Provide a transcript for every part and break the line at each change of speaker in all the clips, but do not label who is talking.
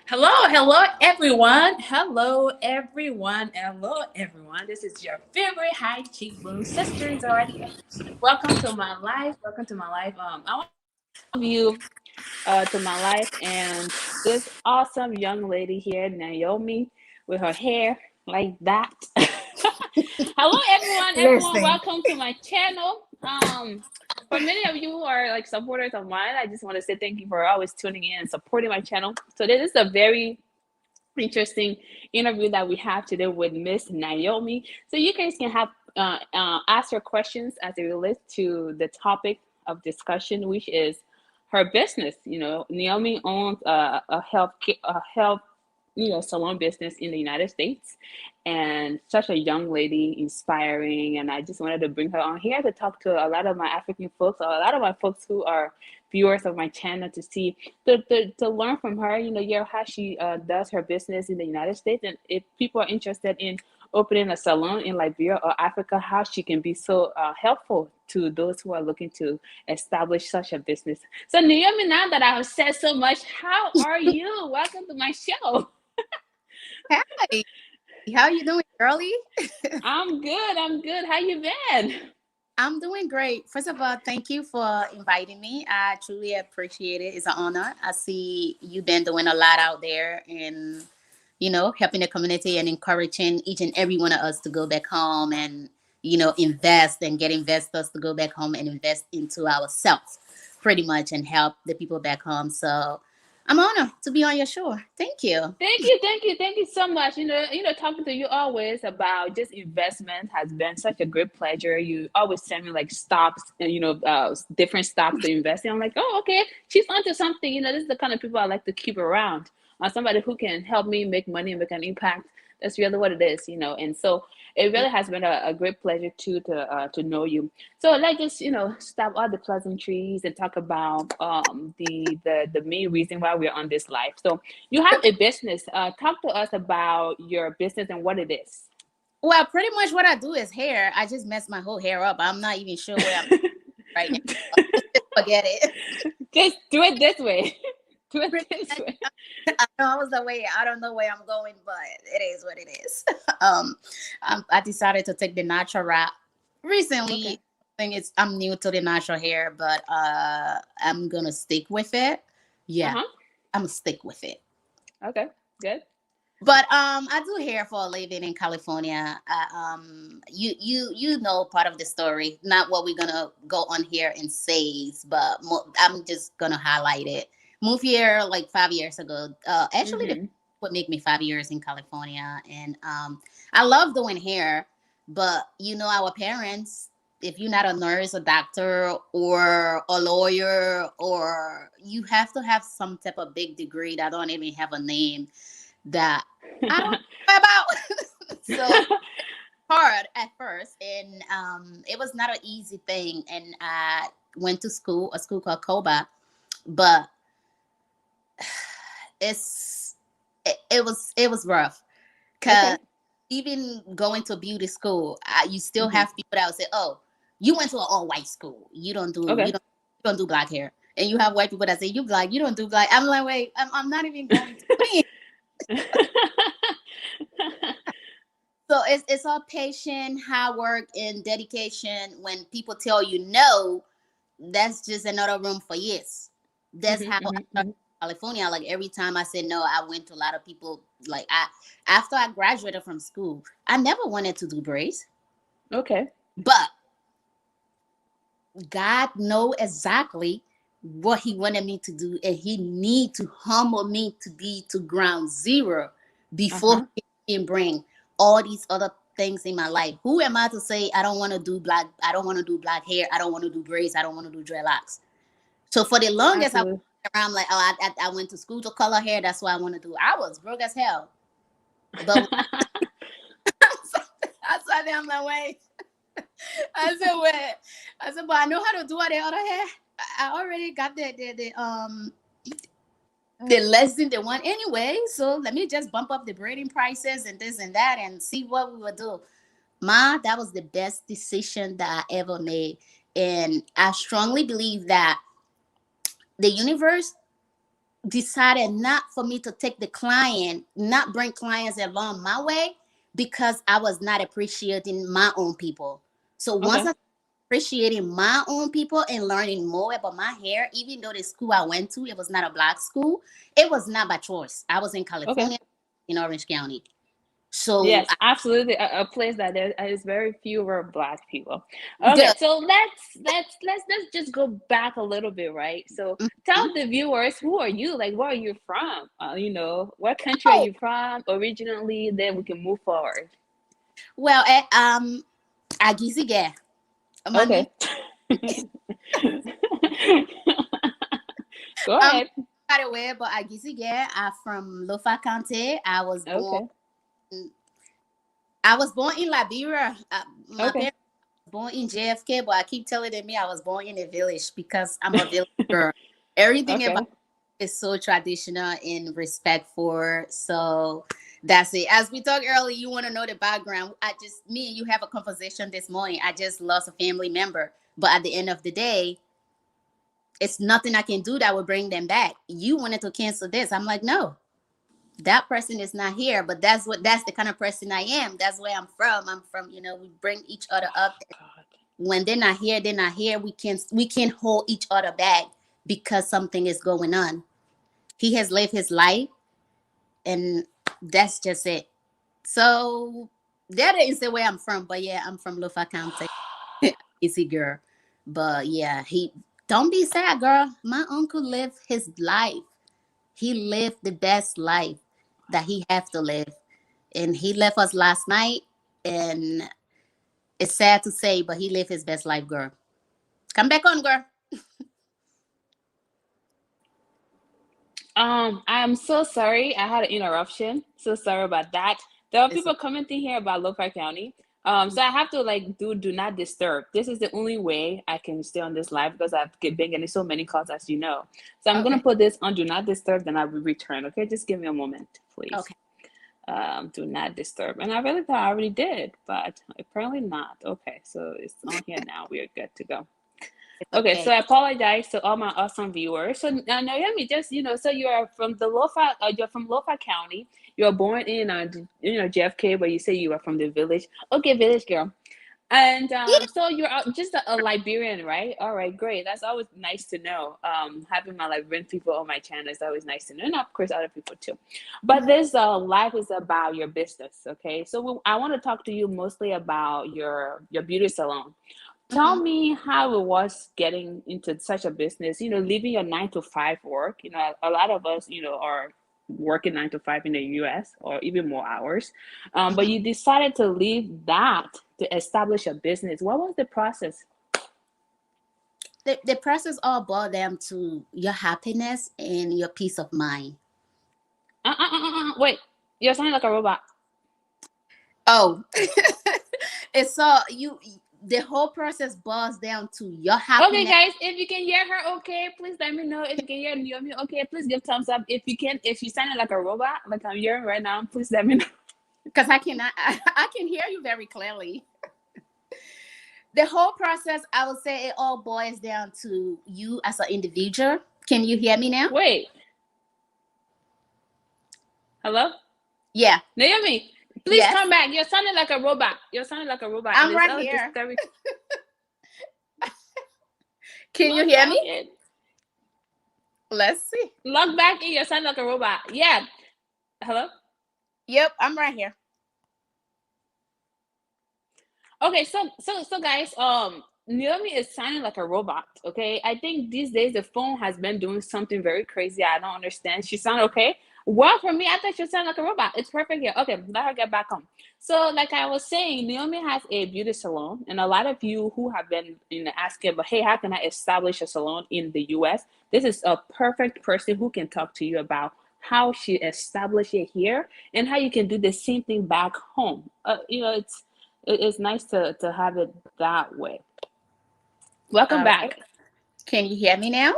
Hello, hello, everyone. Hello, everyone. Hello, everyone. This is your favorite high cheekbone sister, Zawadi. Welcome to my life. Welcome to my life. I want you to my life and this awesome young lady here, Naomi, with her hair like that. Hello, everyone. Everyone,
Listen,
welcome to my channel. For many of you who are like supporters of mine, I just want to say thank you for always tuning in and supporting my channel. So this is a very interesting interview that we have today with Miss Naomi. So you guys can have ask your questions as it relates to the topic of discussion, which is her business. Naomi owns a health salon business in the United States, and such a young lady, inspiring. And I just wanted to bring her on here to talk to a lot of my African folks, or a lot of my folks who are viewers of my channel, to see to learn from her. How she does her business in the United States, and if people are interested in opening a salon in Liberia or Africa, how she can be so helpful to those who are looking to establish such a business. So Naomi, now that I have said so much, how are you? Welcome to my show.
hey, how you doing, girlie?
I'm good. I'm good. How you been?
I'm doing great. First of all, thank you for inviting me. I truly appreciate it. It's an honor. I see you've been doing a lot out there and helping the community and encouraging each and every one of us to go back home and invest and get investors to go back home and invest into ourselves, pretty much, and help the people back home. So I'm honored to be on your show. Thank you.
Thank you so much. Talking to you always about just investment has been such a great pleasure. You always send me like stocks and different stocks to invest in. I'm like, oh, okay, she's onto something. This is the kind of people I like to keep around. Somebody who can help me make money and make an impact. That's really what it is. And so it really has been a great pleasure to know you. So let's just stop all the pleasantries and talk about the main reason why we're on this life. So you have a business. Talk to us about your business and what it is.
Well, pretty much what I do is hair. I just messed my whole hair up. I'm not even sure where I'm right now. Forget it.
Just do it this way. Do it
Pretty
this
much,
way.
I know I was the way. I don't know where I'm going, but it is what it is. um, I decided to take the natural route recently.
Okay.
I think I'm new to the natural hair, but I'm gonna stick with it.
Uh
Yeah,
huh.
I'm gonna stick with it.
Okay. Good.
But I do hair for a living in California. You know part of the story, not what we're gonna go on here and say, but I'm just gonna highlight it. Moved here like 5 years ago. Actually, the
Mhm.
would make me 5 years in California, and I love doing hair. But our parents, if you're not a nurse, a doctor, or a lawyer, or you have to have some type of big degree that don't even have a name that I don't know about. So hard at first, and it was not an easy thing. And I went to school, a school called Koba, but it was rough because
Okay.
even going to beauty school, you still
Mhm.
have people that would say, "Oh, you went to an all white school. You don't do
Okay.
you don't do black hair." And you have white people that say, "You black, you don't do black." I'm like, wait, I'm not even going to clean. So it's all patient, hard work, and dedication. When people tell you no, that's just another room for yes. That's
Mhm.
how I
Mhm.
started
Mhm.
in California. Like every time I said no, I went to a lot of people. Like after I graduated from school, I never wanted to do braids,
Okay.
but God know exactly what He wanted me to do, and He need to humble me to be to ground zero
Uh
before
huh.
He can bring all these other things in my life. Who am I to say I don't want to do black? I don't want to do black hair. I don't want to do braids. I don't want to do dreadlocks. So for the longest, I went
Absolutely.
around like, oh, I went to school to color hair. That's what I want to do. I was broke as hell, but when I sat there, I'm like, wait. I said, wait. I said, but I know how to do all the other hair. I already got the lesson they want anyway. So let me just bump up the braiding prices and this and that and see what we would do. Ma, that was the best decision that I ever made. And I strongly believe that the universe decided not for me to take the client, not bring clients along my way because I was not appreciating my own people. So once
Okay.
I appreciating my own people and learning more about my hair, even though the school I went to, it was not a black school, it was not by choice. I was in
Okay.
California, in Orange County. So
Yes, absolutely. A place that there is very fewer black people. Okay,
the
so let's just go back a little bit, right? So tell
Mhm.
the viewers, who are you? Like, where are you from? What country are
Oh,
you from originally? Then we can move forward.
well, Agizige. Amani.
Okay. Go
Um,
ahead.
by the way, but Agizige, I'm from Lofa County.
Okay.
I was born in Liberia. My
Okay.
parents were born in JFK, but I keep telling them me I was born in a village because I'm a village girl. Everything about
Okay.
it is so traditional and respectful. So that's it. As we talked earlier, you want to know the background. Me and you have a conversation this morning. I just lost a family member. But at the end of the day, it's nothing I can do that will bring them back. You wanted to cancel this. I'm like, no, that person is not here, but that's the kind of person I am. That's where I'm from, we bring each other up.
God.
When they're not here, we can hold each other back because something is going on. He has lived his life, and that's just it. So that is the way I'm from. But yeah, I'm from Lofa County. Easy girl. But yeah, he don't be sad, girl. My uncle lived his life. He lived the best life that he have to live. And he left us last night. And it's sad to say, but he lived his best life, girl. Come back on, girl.
I'm so sorry. I had an interruption. So sorry about that. There are
It's
people commenting here about Lofa County. So I have to like do not disturb. This is the only way I can stay on this live because been getting so many calls, as you know. So I'm gonna
okay.
put this on do not disturb, then I will return. Okay, just give me a moment, please.
Okay.
Do not disturb. And I really thought I already did, but apparently not. Okay, so it's on here now. We are good to go.
It's
Okay, so
okay.
I apologize to all my awesome viewers. So Naomi, just so you are from you're from Lofa County. You were born in JFK, but you say you are from the village. Okay, village girl. And
Yeah.
so you're just a Liberian, right? All right, great. That's always nice to know. Having my Liberian people on my channel is always nice to know, and of course other people too. But this life is about your business, okay? So I want to talk to you mostly about your beauty salon. Tell
Mhm.
me how it was getting into such a business, leaving your 9 to 5 work. A lot of us, are working 9 to 5 in the US or even more hours. But
Mhm.
you decided to leave that to establish a business. What was the process?
The process all boiled down to your happiness and your peace of mind.
Wait, you're sounding like a robot.
Oh, it's so you. The whole process boils down to your
Okay,
happiness.
guys, if you can hear her, okay, please let me know. If you can hear Naomi, okay, please give thumbs up. If you sounded like a robot, like I'm hearing right now, please let me know.
Because I cannot, I can hear you very clearly. The whole process, I would say, it all boils down to you as an individual. Can you hear me now?
Wait, hello?
Yeah.
Naomi, please
Yes.
come back. You're sounding like a robot. You're sounding like a robot, and
I'm
it's
right
all
here.
disturbing.
Can you
Log
hear
back
me?
in.
Let's see.
Log back in. You sound like a robot. Yeah. Hello.
Yep, I'm right here.
Okay. So guys, Naomi is sounding like a robot. Okay. I think these days the phone has been doing something very crazy. I don't understand. She sound okay. Well, for me, I thought she sounded like a robot. It's perfect here. Okay, let her get back on. So, like I was saying, Naomi has a beauty salon, and a lot of you who have been asking, but hey, how can I establish a salon in the U.S.? This is a perfect person who can talk to you about how she established it here and how you can do the same thing back home. It's nice to have it that way. Welcome
All right.
back.
Can you hear me now?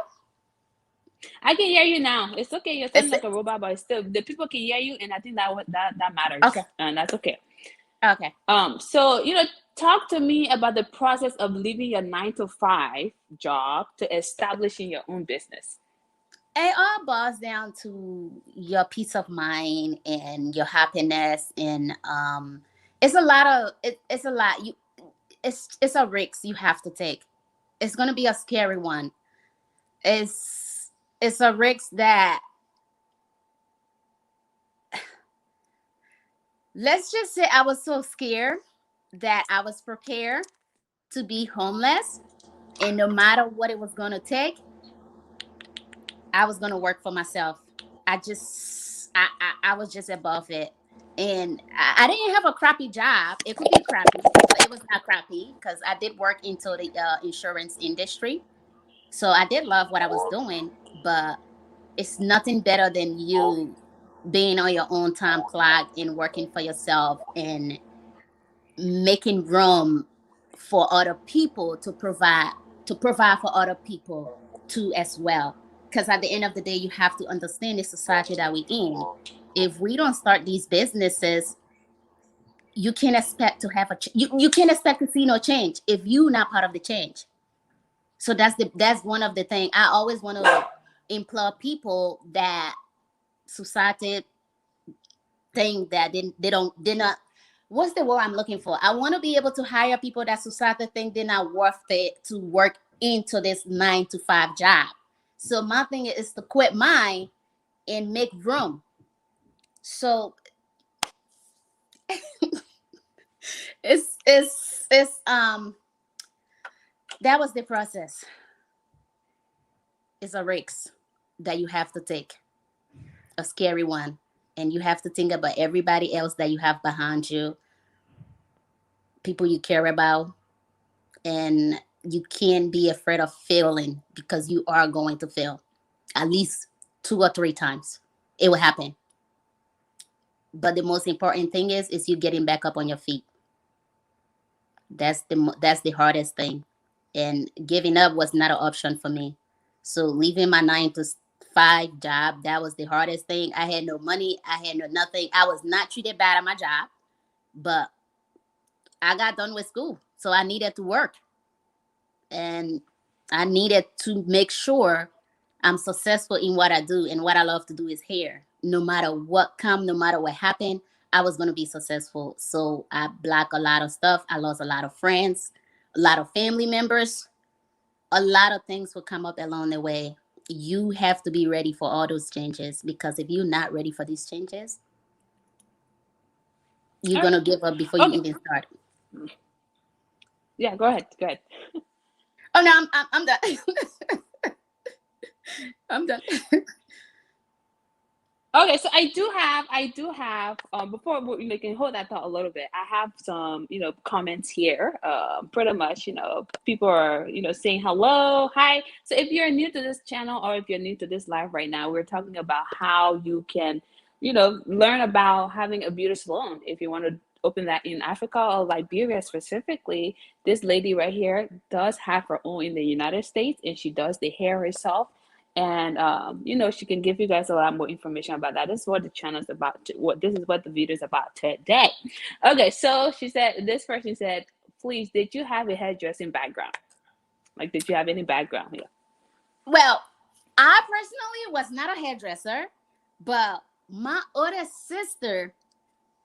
I can hear you now. It's okay. You're sounding
It's
like a robot, but still, the people can hear you, and I think that
okay.
matters, and that's okay.
Okay.
So talk to me about the process of leaving your 9 to 5 job to establishing your own business.
It all boils down to your peace of mind and your happiness, and it's a lot of it's a lot. It's a risk you have to take. It's gonna be a scary one. It's a risk that, let's just say, I was so scared that I was prepared to be homeless, and no matter what it was gonna take, I was gonna work for myself. I was just above it, and I didn't have a crappy job. It could be crappy, but it was not crappy because I did work into the insurance industry, so I did love what I was doing. But it's nothing better than you being on your own time clock and working for yourself and making room for other people to provide for other people too as well, because at the end of the day you have to understand the society that we're in. If we don't start these businesses, you can't expect to have you can't expect to see no change if you're not part of the change. So that's one of the things I always want to implore people, that society thing that did not, what's the word I'm looking for? I want to be able to hire people that society think they're not worth it to work into this 9 to 5 job. So my thing is to quit mine and make room. So it's that was the process. It's a risk that you have to take, a scary one, and you have to think about everybody else that you have behind you, people you care about, and you can't be afraid of failing, because you are going to fail at least 2 or 3 times. It will happen. But the most important thing is you getting back up on your feet. That's the hardest thing. And giving up was not an option for me. So leaving my 9 to 5 job, that was the hardest thing. I had no money. I had no nothing. I was not treated bad at my job, but I got done with school. So I needed to work. And I needed to make sure I'm successful in what I do, and what I love to do is hair. No matter what come, no matter what happened, I was gonna be successful. So I blocked a lot of stuff. I lost a lot of friends, a lot of family members. A lot of things will come up along the way. You have to be ready for all those changes, because if you're not ready for these changes, you're
All right.
gonna give up before you
Okay.
even start.
Yeah, go ahead. Go ahead.
Oh no, I'm done. I'm done.
Okay, so I do have before we can hold that thought a little bit. I have some, comments here. Pretty much, people are, saying hello, hi. So if you're new to this channel, or if you're new to this live right now, we're talking about how you can, learn about having a beauty salon. If you want to open that in Africa or Liberia specifically, this lady right here does have her own in the United States, and she does the hair herself. And she can give you guys a lot more information about that. This is what the channel is about. What this is what the video is about today. Okay, so she said, this person said, please, did you have a hairdressing background? Like, did you have any background here?
Well, I personally was not a hairdresser, but my older sister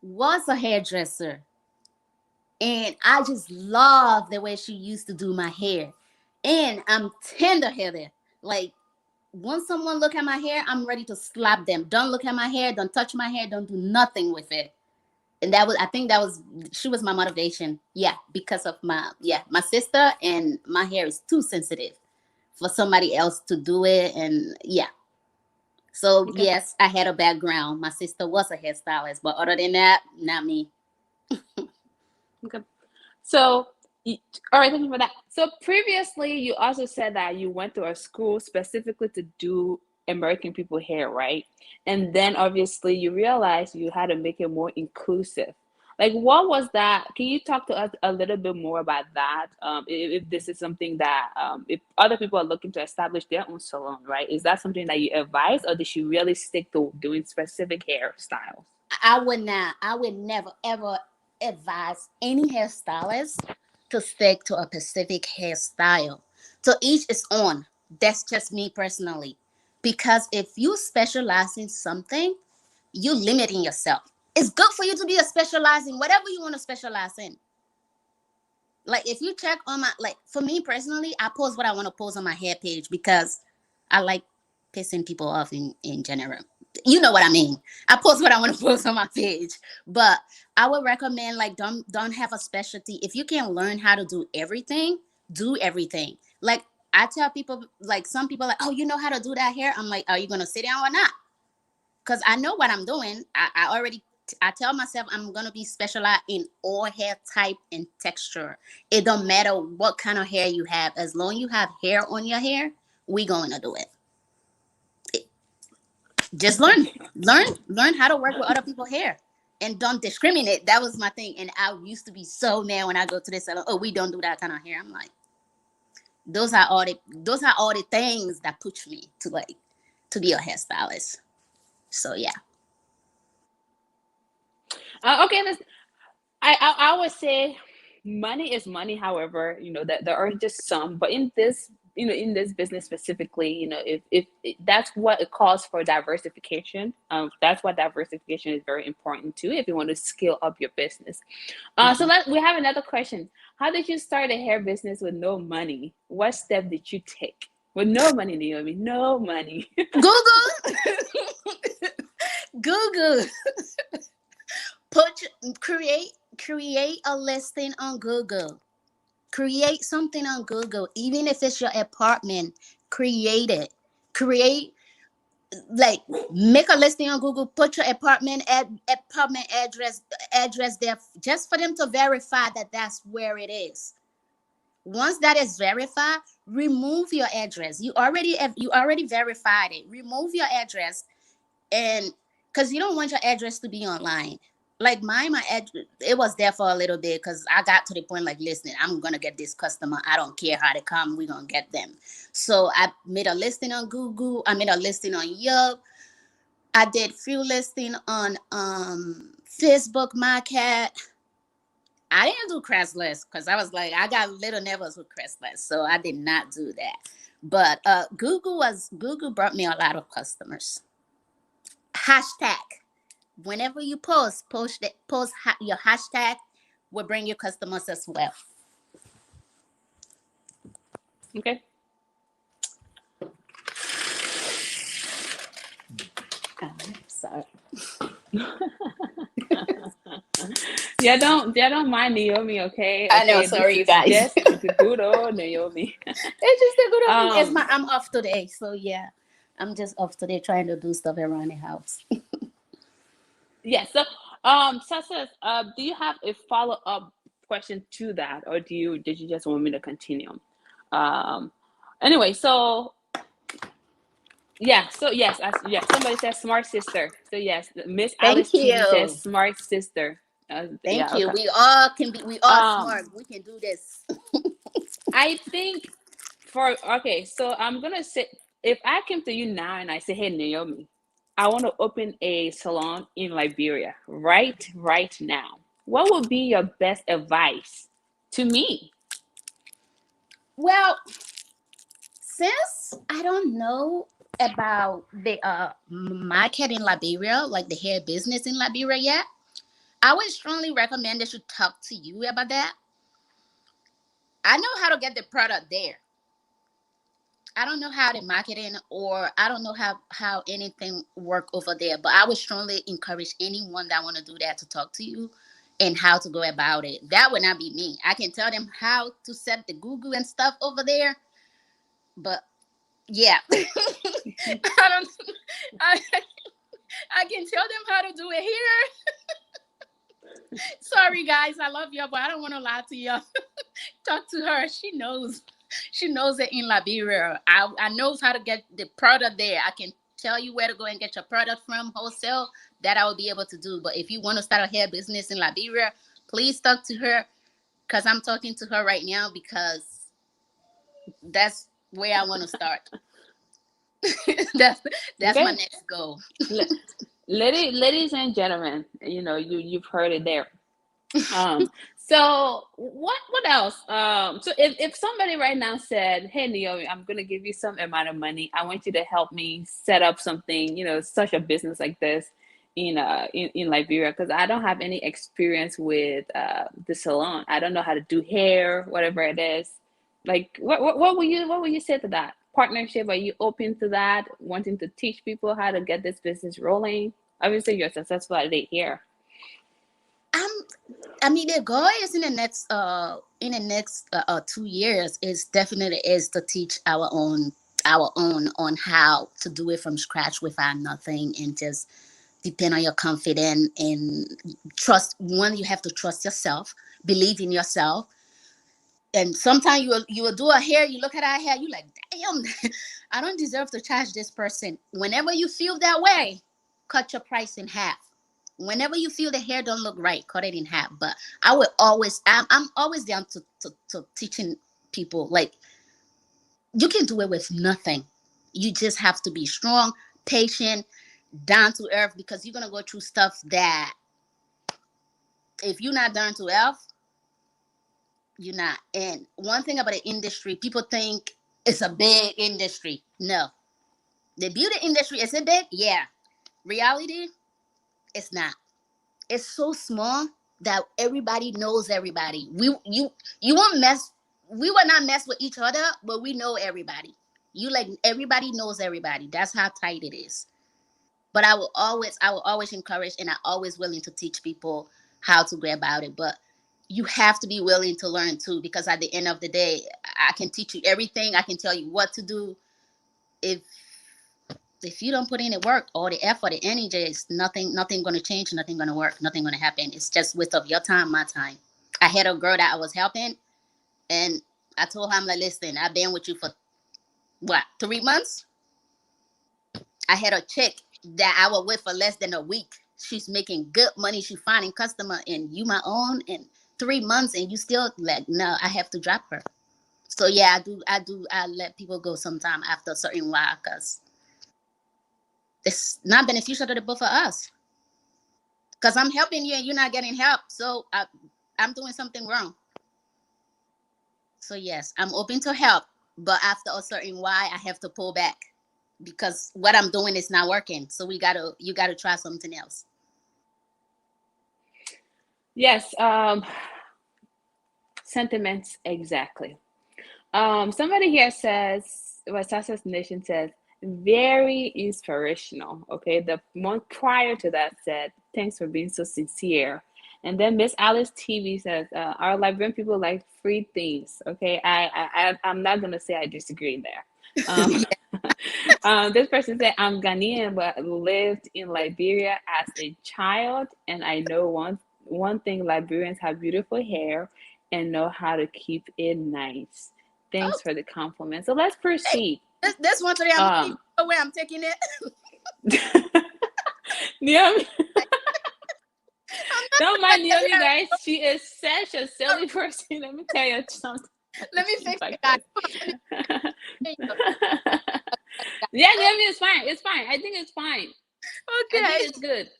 was a hairdresser. And I just love the way she used to do my hair. And I'm tender headed. Like, once someone look at my hair, I'm ready to slap them. Don't look at my hair, don't touch my hair, don't do nothing with it. And I think she was my motivation. Yeah, because of my sister, and my hair is too sensitive for somebody else to do it. And yeah. So
Okay.
yes, I had a background. My sister was a hairstylist, but other than that, not me.
Okay. So, all right, thank you for that. So previously, you also said that you went to a school specifically to do American people hair, right? And then obviously you realized you had to make it more inclusive. Like, what was that? Can you talk to us a little bit more about that? If this is something that, if other people are looking to establish their own salon, right? Is that something that you advise, or did you really stick to doing specific hairstyles?
I would never ever advise any hairstylist to stick to a specific hairstyle. To each its own. That's just me personally. Because if you specialize in something, you limiting yourself. It's good for you to be a specializing whatever you want to specialize in. Like if you check on my, like for me personally, I post what I want to post on my hair page because I like pissing people off in general. You know what I mean. I post what I want to post on my page. But I would recommend like don't have a specialty. If you can learn how to do everything. Like I tell people, like some people like, oh, you know how to do that hair? I'm like, are you gonna sit down or not? Because I know what I'm doing. I tell myself I'm gonna be specialized in all hair type and texture. It don't matter what kind of hair you have, as long as you have hair on your hair, we going to do it. Just learn how to work with other people's hair, and don't discriminate. That was my thing, and I used to be so mad when I go to the salon. Oh, we don't do that kind of hair. I'm like, those are all the things that push me to be a hairstylist. So yeah.
Okay, I would say money is money. However, that there are just some, but in this business specifically, if that's what it calls for diversification. That's what diversification is very important too if you want to scale up your business. So
Mhm.
we have another question. How did you start a hair business with no money? What step did you take with no money, Naomi? No money.
Google. Google. Create a listing on Google. Create something on Google, even if it's your apartment. Create it. Create like Make a listing on Google. Put your apartment address there, just for them to verify that that's where it is. Once that is verified, remove your address. You already verified it. Remove your address, and because you don't want your address to be online. Like my address, it was there for a little bit because I got to the point like, listen, I'm gonna get this customer. I don't care how they come, we're gonna get them. So I made a listing on Google. I made a listing on Yelp. I did few listing on Facebook Market. I didn't do Craigslist because I was like, I got little nervous with Craigslist, so I did not do that. But Google brought me a lot of customers. Hashtag. Whenever you your hashtag will bring your customers as well.
Okay. Sorry. Yeah, don't mind Naomi, okay?
I know,
Okay, this
sorry you
is
guys.
just the good old Naomi.
It's just a good opening.
Um,
I'm off today, so yeah, I'm just off today trying to do stuff around the house.
yeah. So, Sasa, do you have a follow-up question to that, or did you just want me to continue? Um, anyway, so yeah, so yes, yes. Somebody says smart sister. So yes, Miss Alice
Thank
TV says
you.
smart sister.
Thank
Yeah,
you.
okay.
We all can be. We all
Um,
smart. We can do this.
I think okay, so I'm gonna say, if I came to you now and I say, hey Naomi, I want to open a salon in Liberia right now. What would be your best advice to me?
Well, since I don't know about the market in Liberia, like the hair business in Liberia yet, I would strongly recommend they should talk to you about that. I know how to get the product there. I don't know how the marketing, or I don't know how anything work over there, but I would strongly encourage anyone that want to do that to talk to you and how to go about it. That would not be me. I can tell them how to set the Google and stuff over there, but yeah, I don't. I, I can tell them how to do it here. Sorry guys, I love y'all, but I don't want to lie to y'all. Talk to her. She knows. She knows it in Liberia. I knows how to get the product there. I can tell you where to go and get your product from wholesale. That I will be able to do. But if you want to start a hair business in Liberia, please talk to her, because I'm talking to her right now, because that's where I want to start. That's my
Okay,
next goal.
ladies and gentlemen, you've heard it there. Um, so what else? So if somebody right now said, "Hey, Naomi, I'm gonna give you some amount of money. I want you to help me set up something, such a business like this in Liberia, because I don't have any experience with the salon. I don't know how to do hair, whatever it is. Like, what would you say to that partnership? Are you open to that? Wanting to teach people how to get this business rolling? Obviously, you're successful at it here.
I'm, I mean, the goal is in the next 2 years is definitely is to teach our own on how to do it from scratch without nothing and just depend on your confidence and trust. One, you have to trust yourself, believe in yourself. And sometimes you will do a hair, you look at our hair, you like, damn, I don't deserve to charge this person. Whenever you feel that way, cut your price in half. Whenever you feel the hair don't look right, cut it in half. But I'm always down to teaching people, like, you can do it with nothing. You just have to be strong, patient, down to earth, because you're gonna go through stuff that if you're not down to earth, you're not. And one thing about the industry, people think it's a big industry. No. The beauty industry, is it big? Yeah. Reality, it's not. It's so small that everybody knows everybody. You won't mess we will not mess with each other, but we know everybody. You like everybody knows everybody. That's how tight it is. But I will always encourage, and I always willing to teach people how to go about it. But you have to be willing to learn too, because at the end of the day, I can teach you everything. I can tell you what to do. If if you don't put in the work or the effort, the energy, is nothing gonna change, nothing gonna work, nothing gonna happen. It's just waste of your time, my time. I had a girl that I was helping, and I told her, I'm like, listen, I've been with you for what, 3 months? I had a chick that I was with for less than a week. She's making good money. She's finding customer, and you my own in 3 months, and you still like, no, I have to drop her. So yeah, I let people go sometime after a certain while, because it's not beneficial to the both of us. Because I'm helping you and you're not getting help, so I'm doing something wrong. So yes, I'm open to help, but after a certain while, I have to pull back because what I'm doing is not working. So you gotta try something else.
Yes, sentiments exactly. Somebody here says, West Texas Nation says, very inspirational. Okay, the month prior to that said, thanks for being so sincere. And then Miss Alice TV says, our Liberian people like free things. Okay, I'm not gonna say I disagree there. Um, this person said, I'm Ghanaian but lived in Liberia as a child, and I know one thing: Liberians have beautiful hair and know how to keep it nice.
Oh,
Thanks for the compliment. So let's
hey,
proceed.
this one today, I'm gonna teach
Um,
you where I'm taking it.
Naomi,
I'm
don't
not
mind
gonna
Naomi,
get
guys. She is such a silly person. Let me tell you something.
Let me
She's
fix it,
like
guys.
this.
Let me fix it.
Yeah, Naomi is fine. It's fine. I think it's fine. I think
Okay.
it's good.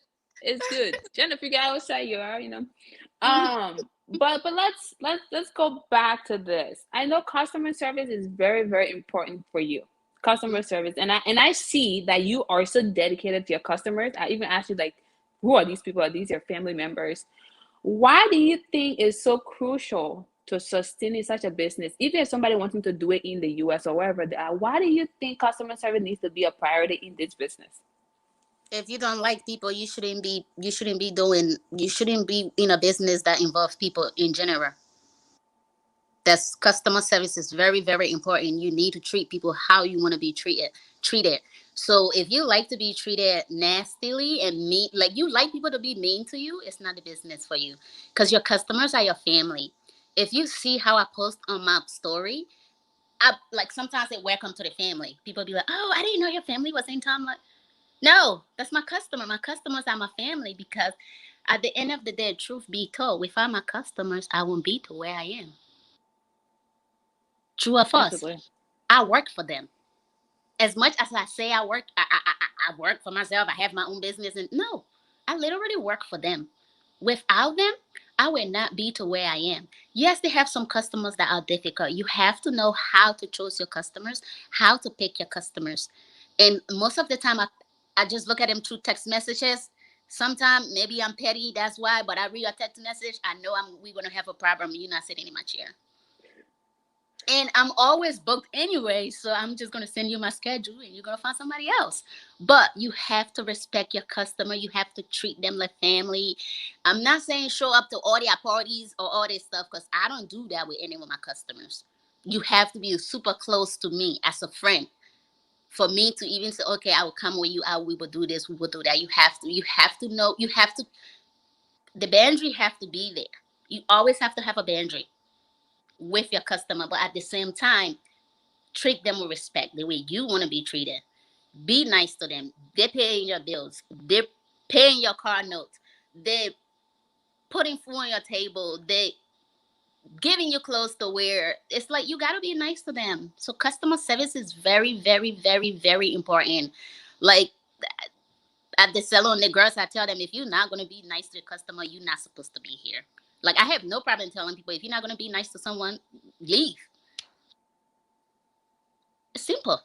It's good. Trying to figure out what side you are.
Mhm.
But let's go back to this. I know customer service is very, very important for you. Customer service. And I see that you are so dedicated to your customers. I even asked you, like, who are these people? Are these your family members? Why do you think it's so crucial to sustaining such a business, even if somebody wanting to do it in the US or wherever they are? Why do you think customer service needs to be a priority in this business?
If you don't like people, you shouldn't be in a business that involves people in general. That's customer service is very, very important. You need to treat people how you want to be treated. So if you like to be treated nastily and mean, like you like people to be mean to you, it's not a business for you, because your customers are your family. If you see how I post on my story, I like sometimes say welcome to the family. People be like, oh, I didn't know your family was in town. Like, no, that's my customer. My customers are my family, because at the end of the day, truth be told, without my customers, I won't be to where I am. True or false?
Absolutely.
I work for them. As much as I say I work, I work for myself. I have my own business, and no, I literally work for them. Without them, I would not be to where I am. Yes, they have some customers that are difficult. You have to know how to choose your customers, how to pick your customers. And most of the time, I just look at them through text messages. Sometimes maybe I'm petty, that's why, but I read a text message, I know we're going to have a problem. You're not sitting in my chair. And I'm always booked anyway, so I'm just going to send you my schedule and you're going to find somebody else. But you have to respect your customer. You have to treat them like family. I'm not saying show up to all their parties or all this stuff, because I don't do that with any of my customers. You have to be super close to me as a friend for me to even say, okay, I will come with you out, we will do this, we will do that. You have to know, the boundary have to be there. You always have to have a boundary with your customer, but at the same time, treat them with respect the way you want to be treated. Be nice to them. They're paying your bills. They're paying your car note. They're putting food on your table. They giving you clothes to wear. It's like you gotta be nice to them. So customer service is very, very, very, very important. Like at the salon, the girls, I tell them, if you're not gonna be nice to the customer, you're not supposed to be here. Like I have no problem telling people, if you're not gonna be nice to someone, leave. It's simple.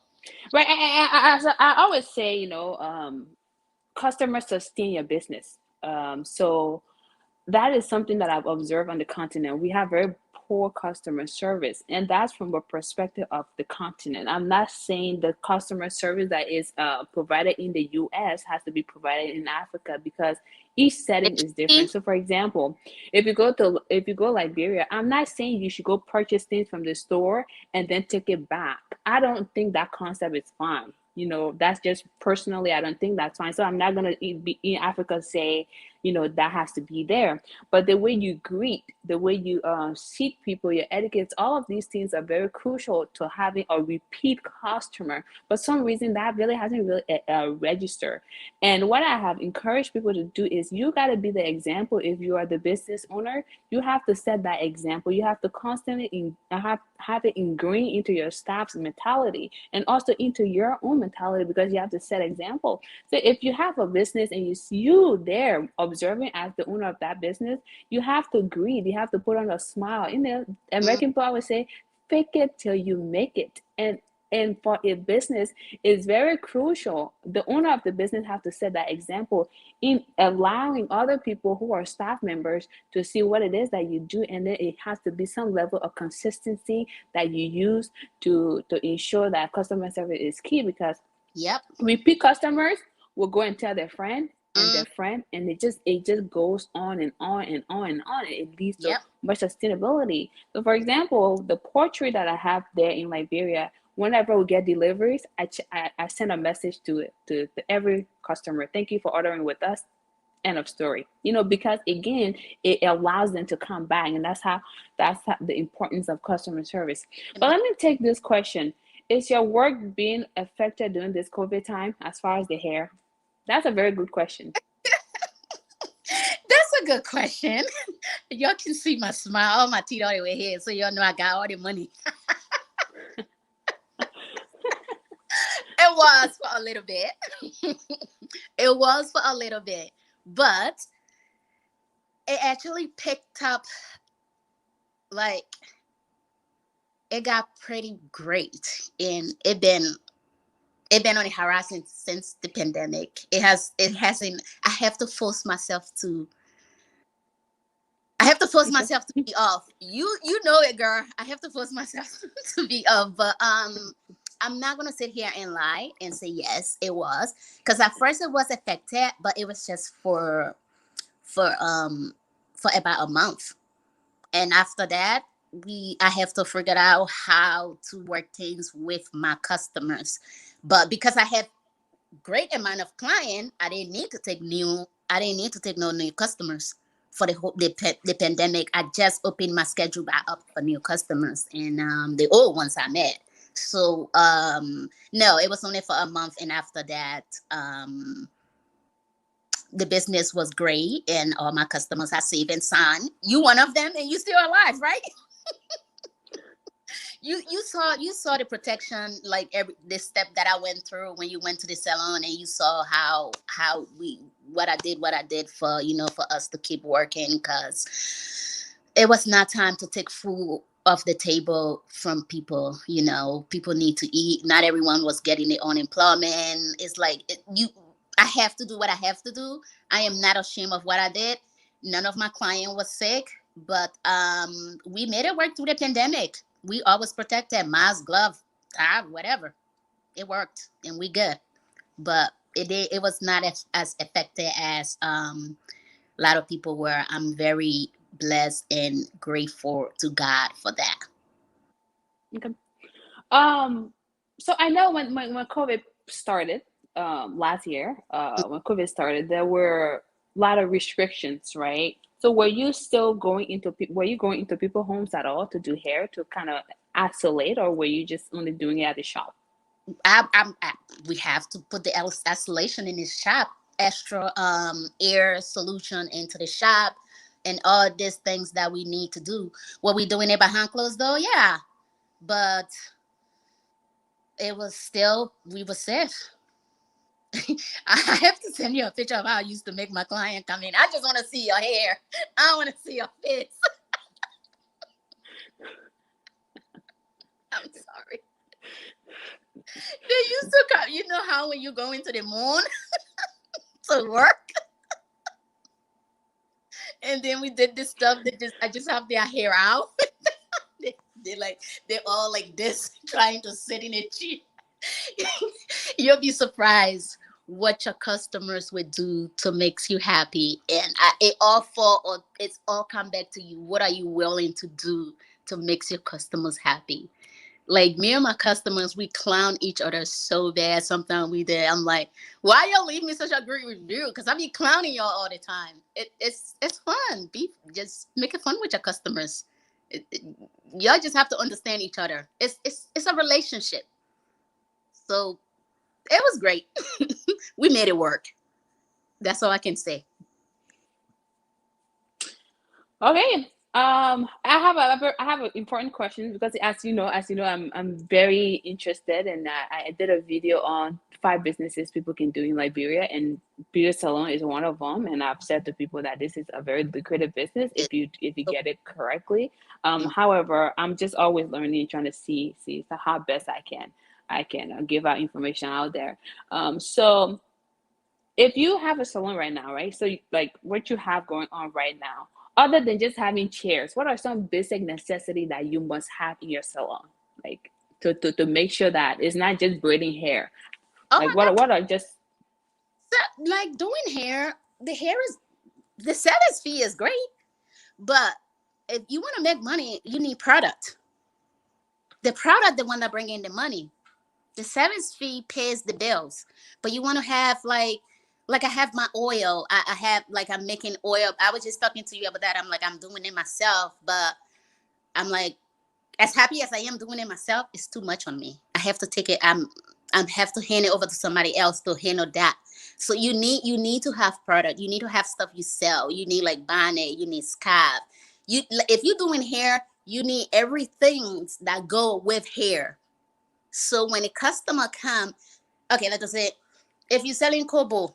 Right. I always say, customers sustain your business. So that is something that I've observed on the continent. We have very poor customer service, and that's from a perspective of the continent. I'm not saying the customer service that is provided in the US has to be provided in Africa, because each setting is different. So for example, if you go Liberia, I'm not saying you should go purchase things from the store and then take it back. I don't think that concept is fine. That's just personally, I don't think that's fine. So I'm not going to be in Africa say, that has to be there. But the way you greet, the way you seat people, your etiquettes, all of these things are very crucial to having a repeat customer. For some reason, that really hasn't really registered. And what I have encouraged people to do is, you got to be the example. If you are the business owner, you have to set that example. You have to constantly have it ingrained into your staff's mentality and also into your own mentality, because you have to set example. So if you have a business and you see you there observing as the owner of that business, you have to greet, you have to put on a smile. American people always say, fake it till you make it. And for a business, it's very crucial. The owner of the business have to set that example in allowing other people who are staff members to see what it is that you do, and then it has to be some level of consistency that you use to ensure that customer service is key, because
Yep.
repeat customers will go and tell their friend and
Mm,
their friend, and it just goes on and on and on and on, and it leads to
yep.
much sustainability. So for example, the poultry that I have there in Liberia, whenever we get deliveries, I send a message to every customer: thank you for ordering with us, end of story. Because again, it allows them to come back, and that's how the importance of customer service. But let me take this question: is your work being affected during this COVID time as far as the hair? That's a very good question.
That's a good question. Y'all can see my smile, all my teeth all the way here, so y'all know I got all the money. It was for a little bit. It was for a little bit, but it actually picked up. Like it got pretty great, and it been on the horizon since the pandemic. It hasn't. I have to force
Okay.
myself to be off. You know it, girl. I have to force myself to be off. But I'm not gonna sit here and lie and say yes, it was. Because at first it was affected, but it was just for um for about a month. And after that, I have to figure out how to work things with my customers. But because I have great amount of client, I didn't need to take no new customers for the pandemic. I just opened my schedule back up for new customers, and the old ones I met. So no, it was only for a month, and after that, the business was great, and all my customers are safe and sound. You one of them, and you still alive, right? you saw the protection, like every this step that I went through when you went to the salon, and you saw how we what I did for for us to keep working, because it was not time to take food off the table from people. People need to eat. Not everyone was getting the unemployment. It's like I have to do what I have to do. I am not ashamed of what I did. None of my client was sick, but we made it work through the pandemic. We always protected, mask, glove, whatever. It worked, and we good. But it was not as effective as a lot of people were. I'm very blessed and grateful to God for that.
Okay. Um, so I know when COVID started last year, when COVID started, there were a lot of restrictions, right? So were you going into people homes at all to do hair to kind of isolate, or were you just only doing it at the shop?
We have to put the isolation in the shop, extra air solution into the shop, and all these things that we need to do. What we doing it behind closed door, yeah, but it was still we were safe. I have to send you a picture of how I used to make my client come in. I just want to see your hair. I don't want to see your face. I'm sorry. They used to come. You know how when you go into the moon to work, and then we did this stuff that I just have their hair out. they, they're all like this, trying to sit in a chair. You'll be surprised what your customers would do to makes you happy, and it's all come back to you. What are you willing to do to makes your customers happy? Like me and my customers, we clown each other so bad. Sometimes we did. I'm like, why y'all leave me such a great review? Because I be clowning y'all all the time. It's fun. Just make it fun with your customers. Y'all just have to understand each other. It's a relationship. So it was great. We made it work. That's all I can say.
Okay. I have an important question because as you know, I'm very interested, and I did a video on 5 businesses people can do in Liberia, and beauty salon is one of them. And I've said to people that this is a very lucrative business if you get it correctly. However, I'm just always learning and trying to see how best I can give out information out there. So if you have a salon right now, right? So like what you have going on right now, other than just having chairs, what are some basic necessity that you must have in your salon? Like to make sure that it's not just braiding hair.
Oh
Like
my God.
what are just
Like doing hair, the service fee is great, but if you want to make money, you need product. The product, the one that bring in the money. The service fee pays the bills, but you want to have like I have my oil. I have like I'm making oil. I was just talking to you about that. I'm like I'm doing it myself, but I'm like as happy as I am doing it myself, it's too much on me. I have to take it. I have to hand it over to somebody else to handle that. So you need to have product. You need to have stuff you sell. You need like bonnet. You need scarf. If you're doing hair, you need everything that go with hair. So when a customer come, okay, let us say if you're selling kobo,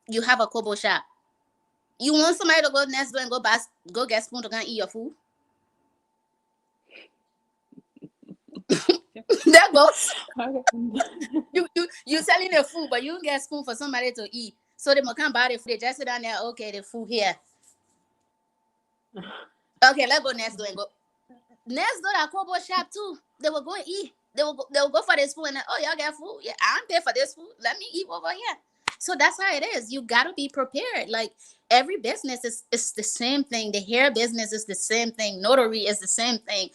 you have a kobo shop. You want somebody to go next door and go get spoon to go and eat your food. That goes. You selling the food, but you don't get spoon for somebody to eat. So they must come buy the food. They just sit down there. Okay, the food here. Okay, let's go next door and go. Next door, that kobo shop too. They will go and eat. They will go for this food and oh y'all got food. Yeah, I'm there for this food. Let me eat over here. So that's how it is. You gotta be prepared. Like every business is the same thing. The hair business is the same thing. Notary is the same thing.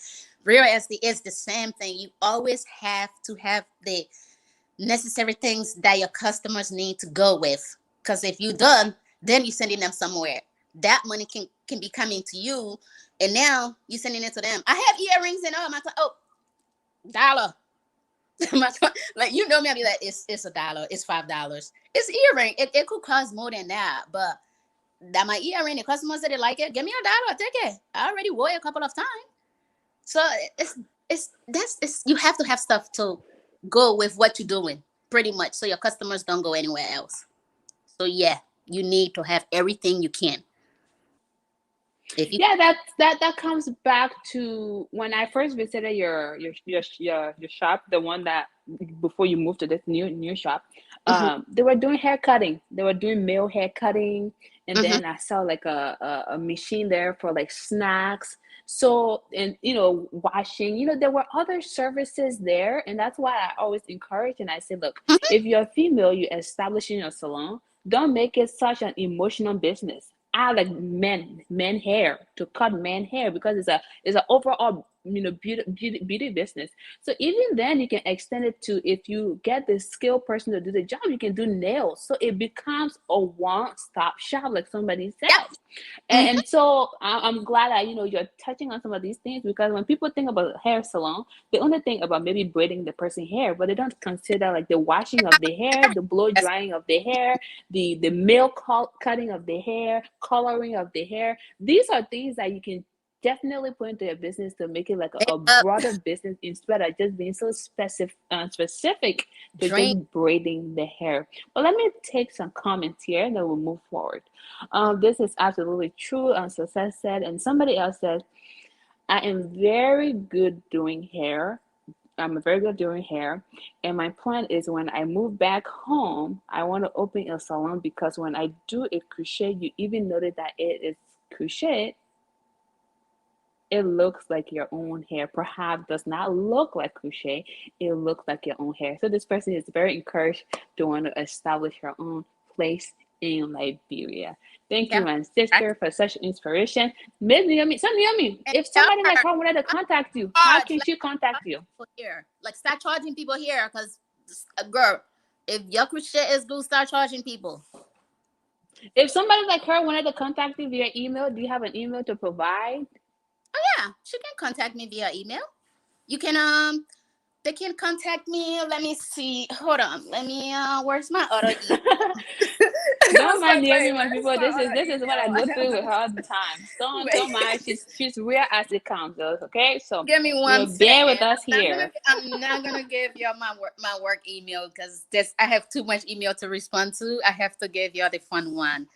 Real estate is the same thing. You always have to have the necessary things that your customers need to go with. Because if you done, then you're sending them somewhere. That money can be coming to you, and now you're sending it to them. I have earrings and all my dollar. Like you know me, I be like it's $1, it's $5. It's earring. It could cost more than that, but that my earring. The customers that they like it, give me $1, take it. I already wore it a couple of times, so it's it's you have to have stuff to go with what you're doing, pretty much, so your customers don't go anywhere else. So yeah, you need to have everything you can. If you
Yeah, that comes back to when I first visited your shop, the one that before you moved to this new shop.
Mhm,
They were doing hair cutting. They were doing male hair cutting, and
mhm,
then I saw like a machine there for like snacks. So, and washing. There were other services there, and that's why I always encourage and I say, look,
mhm,
if you're a female, you're establishing a salon. Don't make it such an emotional business. I like men hair to cut men hair because it's a overall beauty business. So even then you can extend it to if you get the skilled person to do the job, you can do nails. So it becomes a one-stop shop, like somebody
yep,
said. And,
mhm,
and so I'm glad that you're touching on some of these things because when people think about hair salon, they only think about maybe braiding the person's hair, but they don't consider like the washing of the hair, the blow
that's
drying of the hair, the male cutting of the hair, coloring of the hair. These are things that you can definitely put into your business to make it like a
up.
broader business instead of just being so specific to just
Drink.
braiding the hair. But let me take some comments here and then we'll move forward. This is absolutely true. Success said, and somebody else said, I am very good doing hair. I'm very good doing hair. And my plan is when I move back home, I want to open a salon because when I do a crochet, you even notice that it is crochet. It looks like your own hair. Perhaps does not look like crochet. It looks like your own hair. So this person is very encouraged to want to establish her own place in Liberia. Thank you,
Yeah,
my
I
sister, for such inspiration. Miss Naomi, so Naomi,
can
if
tell
somebody like
her
her wanted to contact you, how
charge
can
like
she contact
charge
you?
people here. Like start charging people here, because girl, if your shit is good, start charging people.
If somebody like her wanted to contact you via email, do you have an email to provide?
Oh yeah, she can contact me via email. You can they can contact me. Let me see. Hold on. Let me where's my other email? I
Don't
was
mind
like,
the
wait,
everyone,
where's
people.
my
This
other
is what I go through with her
email?
all the time. Don't
Wait.
mind. She's real as it comes, though. Okay, so
Give me one
bear with
second.
us here.
I'm not gonna give y'all my work email because this I have too much email to respond to. I have to give y'all the fun one.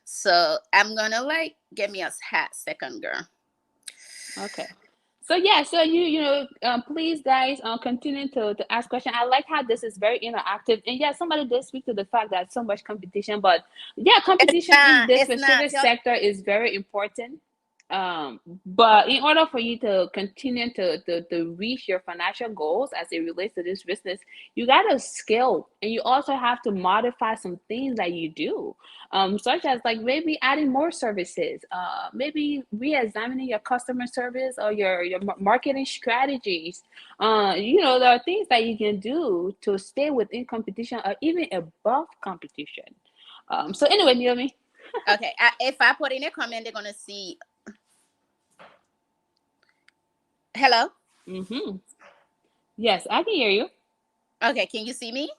So I'm gonna like give me a second, girl.
Okay. So yeah, so please guys, continue to ask questions. I like how this is very interactive, and yeah, somebody did speak to the fact that so much competition, but yeah,
It's
competition in
not.
this
It's not.
specific sector is very important. But in order for you to continue to reach your financial goals as it relates to this business, you got to scale, and you also have to modify some things that you do, such as like maybe adding more services, maybe re-examining your customer service or your marketing strategies. There are things that you can do to stay within competition or even above competition. So anyway, Naomi.
Okay. If I put in a comment, they're gonna see. Hello.
Mm-hmm. Yes, I can hear you.
Okay. Can you see me?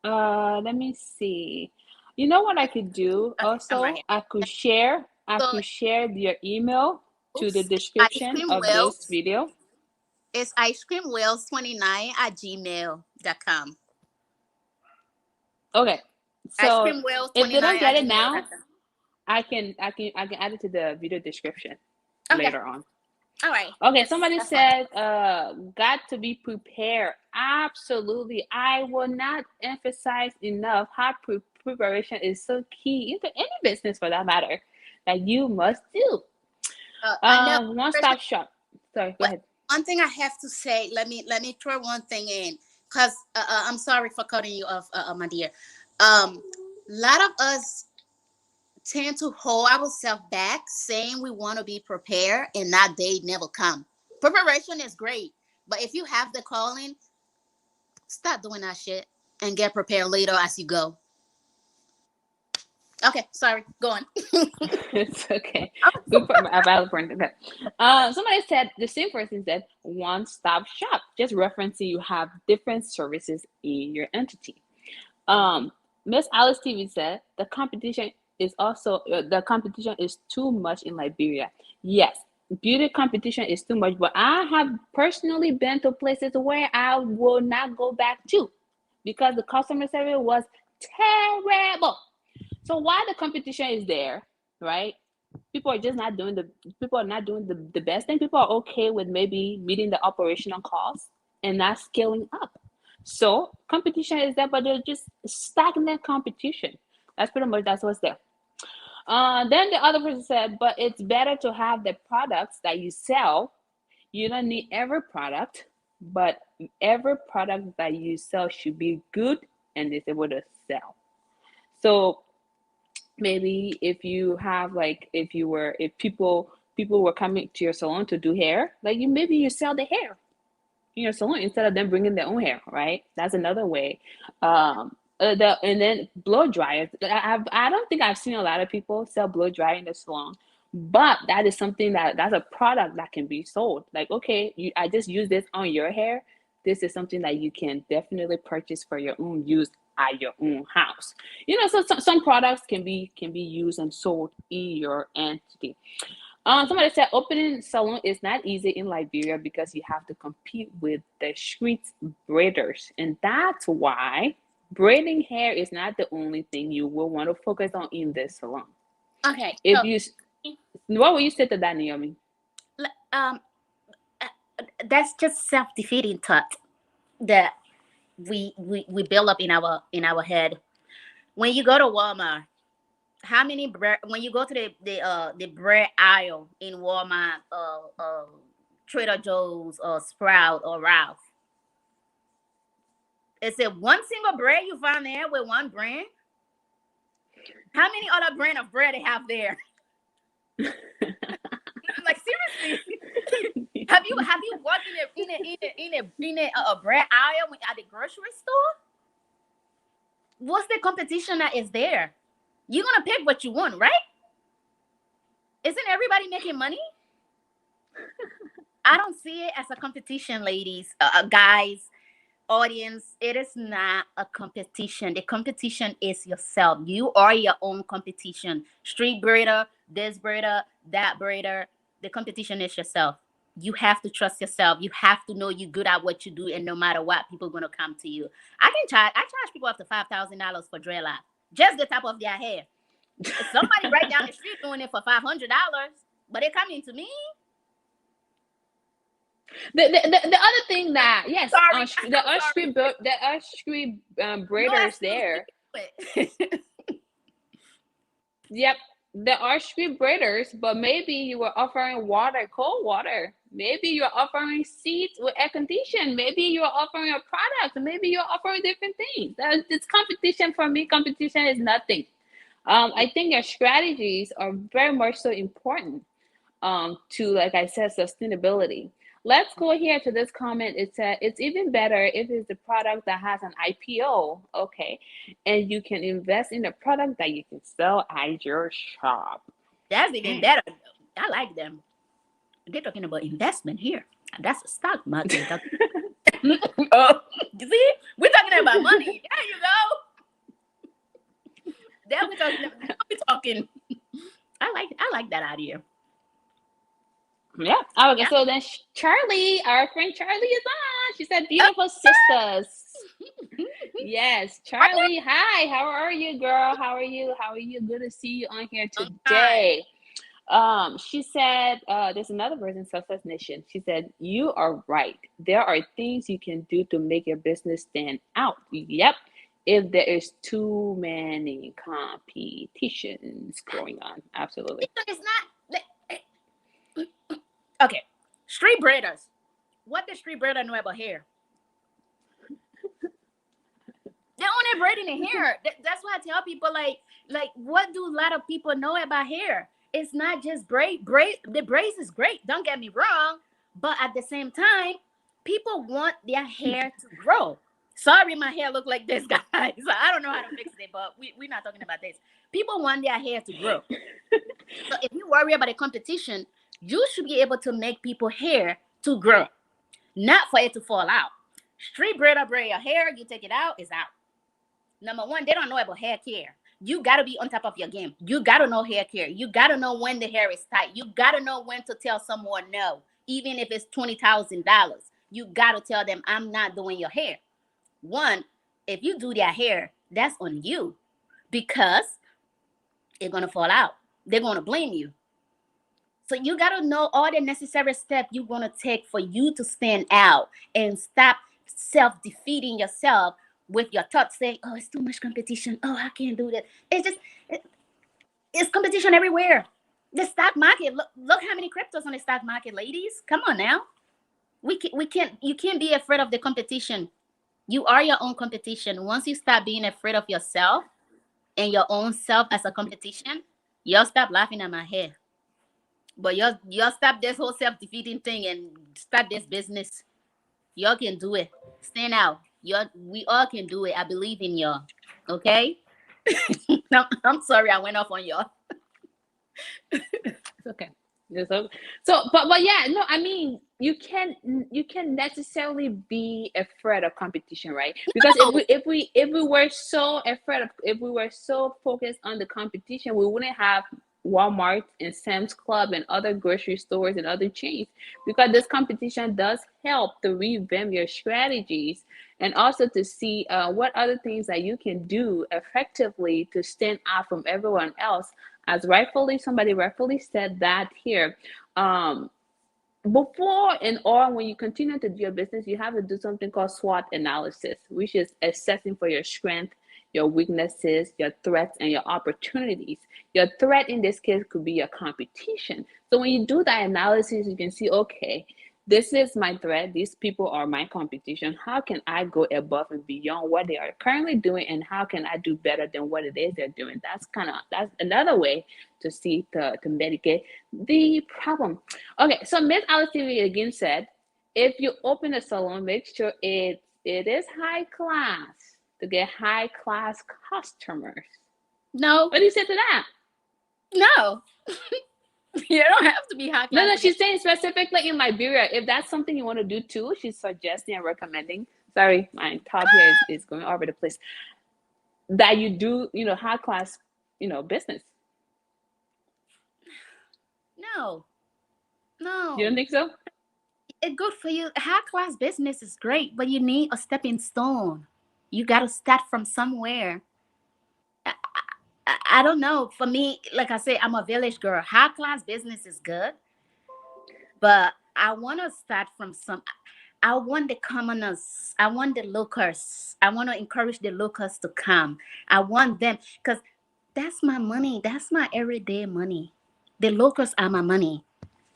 Let me see. You know what I could do
Okay. I'm right
also?
here.
I
So,
could share your email to the
oops. Ice
description
cream
of this
wheels.
video.
It's ice cream wheels 29 at gmail.com.
Okay.
Ice
So
cream wheels
if they
29
don't get
at
it now,
gmail.com.
I can add it to the video description
Okay.
later on.
All right.
Okay, somebody
That's fine.
said, got to be prepared. Absolutely. I will not emphasize enough how preparation is so key into any business for that matter that you must do.
I know.
One stop shop. Sorry, go
But
ahead.
one thing I have to say, let me throw one thing in, because I'm sorry for cutting you off, my dear. A lot of us tend to hold ourselves back, saying we want to be prepared, and that day never come. Preparation is great, but if you have the calling, stop doing that shit and get prepared later as you go. Okay, sorry, go on.
It's okay. Good point. A valid point. Okay. Somebody said the same person said one stop shop, just referencing you have different services in your entity. Um, Miss Alice TV said the competition is too much in Liberia. Yes, beauty competition is too much, but I have personally been to places where I will not go back to because the customer service was terrible. So while the competition is there, right? People are just not doing the best thing. People are okay with maybe meeting the operational costs and not scaling up. So competition is there, but they're just stagnant competition. That's what's there. Then the other person said, but it's better to have the products that you sell. You don't need every product, but every product that you sell should be good and is able to sell. So maybe if you have like if people were coming to your salon to do hair, like you sell the hair in your salon instead of them bringing their own hair, right? That's another way. And then blow dryers. I don't think I've seen a lot of people sell blow dryer in the salon, but that is something that's a product that can be sold. Like, okay, I just use this on your hair. This is something that you can definitely purchase for your own use at your own house. So some products can be used and sold in your entity. Somebody said opening salon is not easy in Liberia because you have to compete with the street braiders, and that's why braiding hair is not the only thing you will want to focus on in this salon.
Okay,
If
so
you, what will you say to that, Naomi?
um, that's just self-defeating thought that we build up in our head. When you go to Walmart, how many bread? When you go to the bread aisle in Walmart, Trader Joe's, or Sprout, or Ralph, is it one single bread you find there with one brand? How many other brand of bread they have there? Like, seriously, have you walked in a bread aisle at the grocery store? What's the competition that is there? You're gonna pick what you want, right? Isn't everybody making money? I don't see it as a competition, ladies, guys, audience. It is not a competition. The competition is yourself. You are your own competition. Street breeder, this breeder, that breeder. The competition is yourself. You have to trust yourself. You have to know you're good at what you do, and no matter what, people are gonna come to you. I charge people up to $5,000 for dreadlock, just the top of their hair. Somebody right down the street doing it for $500, but they coming to me.
The other thing that, yes,
Sorry,
the Us Street
no
braiders
excuse.
there.
It.
Yep, there are street braiders, but maybe you were offering water, cold water. Maybe you're offering seats with air condition. Maybe you're offering a product. Maybe you're offering different things. It's competition for me. Competition is nothing. I think your strategies are very much so important to, like I said, sustainability. Let's go here to this comment. It said it's even better if it's the product that has an IPO, okay, and you can invest in a product that you can sell at your shop.
That's even better. I like them. They're talking about investment here. That's a stock market. Oh, you see, we're talking about money. There you go. There we're talking. I like that idea.
Yeah. Okay.
Yeah.
So then Charlie, our friend Charlie is on. She said, "Beautiful sisters." Yes, Charlie. Hi. How are you, girl? How are you? How are you? Good to see you on here
Hi.
today. She said, there's another person, Success Nation. She said, "You are right. There are things you can do to make your business stand out." Yep. If there is too many competitions going on. Absolutely.
It's not. Okay. Street breeders. What does street breeder know about hair? They're only braiding the hair. That's why I tell people, like, what do a lot of people know about hair? It's not just braid. The braids is great. Don't get me wrong, but at the same time, people want their hair to grow. Sorry, my hair look like this, guys. I don't know how to fix it, but we're not talking about this. People want their hair to grow. So if you worry about a competition, you should be able to make people hair to grow, not for it to fall out. Street braider braid your hair, you take it out, it's out. Number one, they don't know about hair care. You got to be on top of your game. You got to know hair care. You got to know when the hair is tight. You got to know when to tell someone no, even if it's $20,000. You got to tell them, I'm not doing your hair. One, if you do their hair, that's on you, because it's going to fall out. They're going to blame you. So you got to know all the necessary steps you're going to take for you to stand out and stop self-defeating yourself with your thoughts saying, oh, it's too much competition. Oh, I can't do that. It's just, it's competition everywhere. The stock market, look how many cryptos on the stock market, ladies. Come on now. You can't be afraid of the competition. You are your own competition. Once you stop being afraid of yourself and your own self as a competition, you'll stop laughing at my hair. But y'all stop this whole self-defeating thing and start this business. Y'all can do it. Stand out. We all can do it. I believe in y'all. Okay? I'm sorry I went off on y'all.
It's okay. But yeah, no, I mean, you can necessarily be afraid of competition, right? Because
No.
if we were so afraid of, if we were so focused on the competition, we wouldn't have Walmart and Sam's Club and other grocery stores and other chains, because this competition does help to revamp your strategies and also to see what other things that you can do effectively to stand out from everyone else. As somebody rightfully said that here. Um, Before and or when you continue to do your business, you have to do something called SWOT analysis, which is assessing for your strength, your weaknesses, your threats, and your opportunities. Your threat in this case could be your competition. So when you do that analysis, you can see, okay, this is my threat. These people are my competition. How can I go above and beyond what they are currently doing, and how can I do better than what it is they're doing? That's another way to see to mitigate the problem. Okay, so Miss Alice TV again said, if you open a salon, make sure it is high class to get high class customers.
No.
What do you say to that?
No. You don't have to be high
No,
class.
no, she's saying specifically in Liberia. If that's something you want to do too, she's suggesting and recommending. Sorry, my top here is going all over the place. That you do, high class, business.
No.
You don't
No.
think so?
It's good for you. High class business is great, but you need a stepping stone. You got to start from somewhere. I don't know. For me, like I said, I'm a village girl. High class business is good, but I want to start from some. I want the commoners. I want the locals. I want to encourage the locals to come. I want them, because that's my money. That's my everyday money. The locals are my money.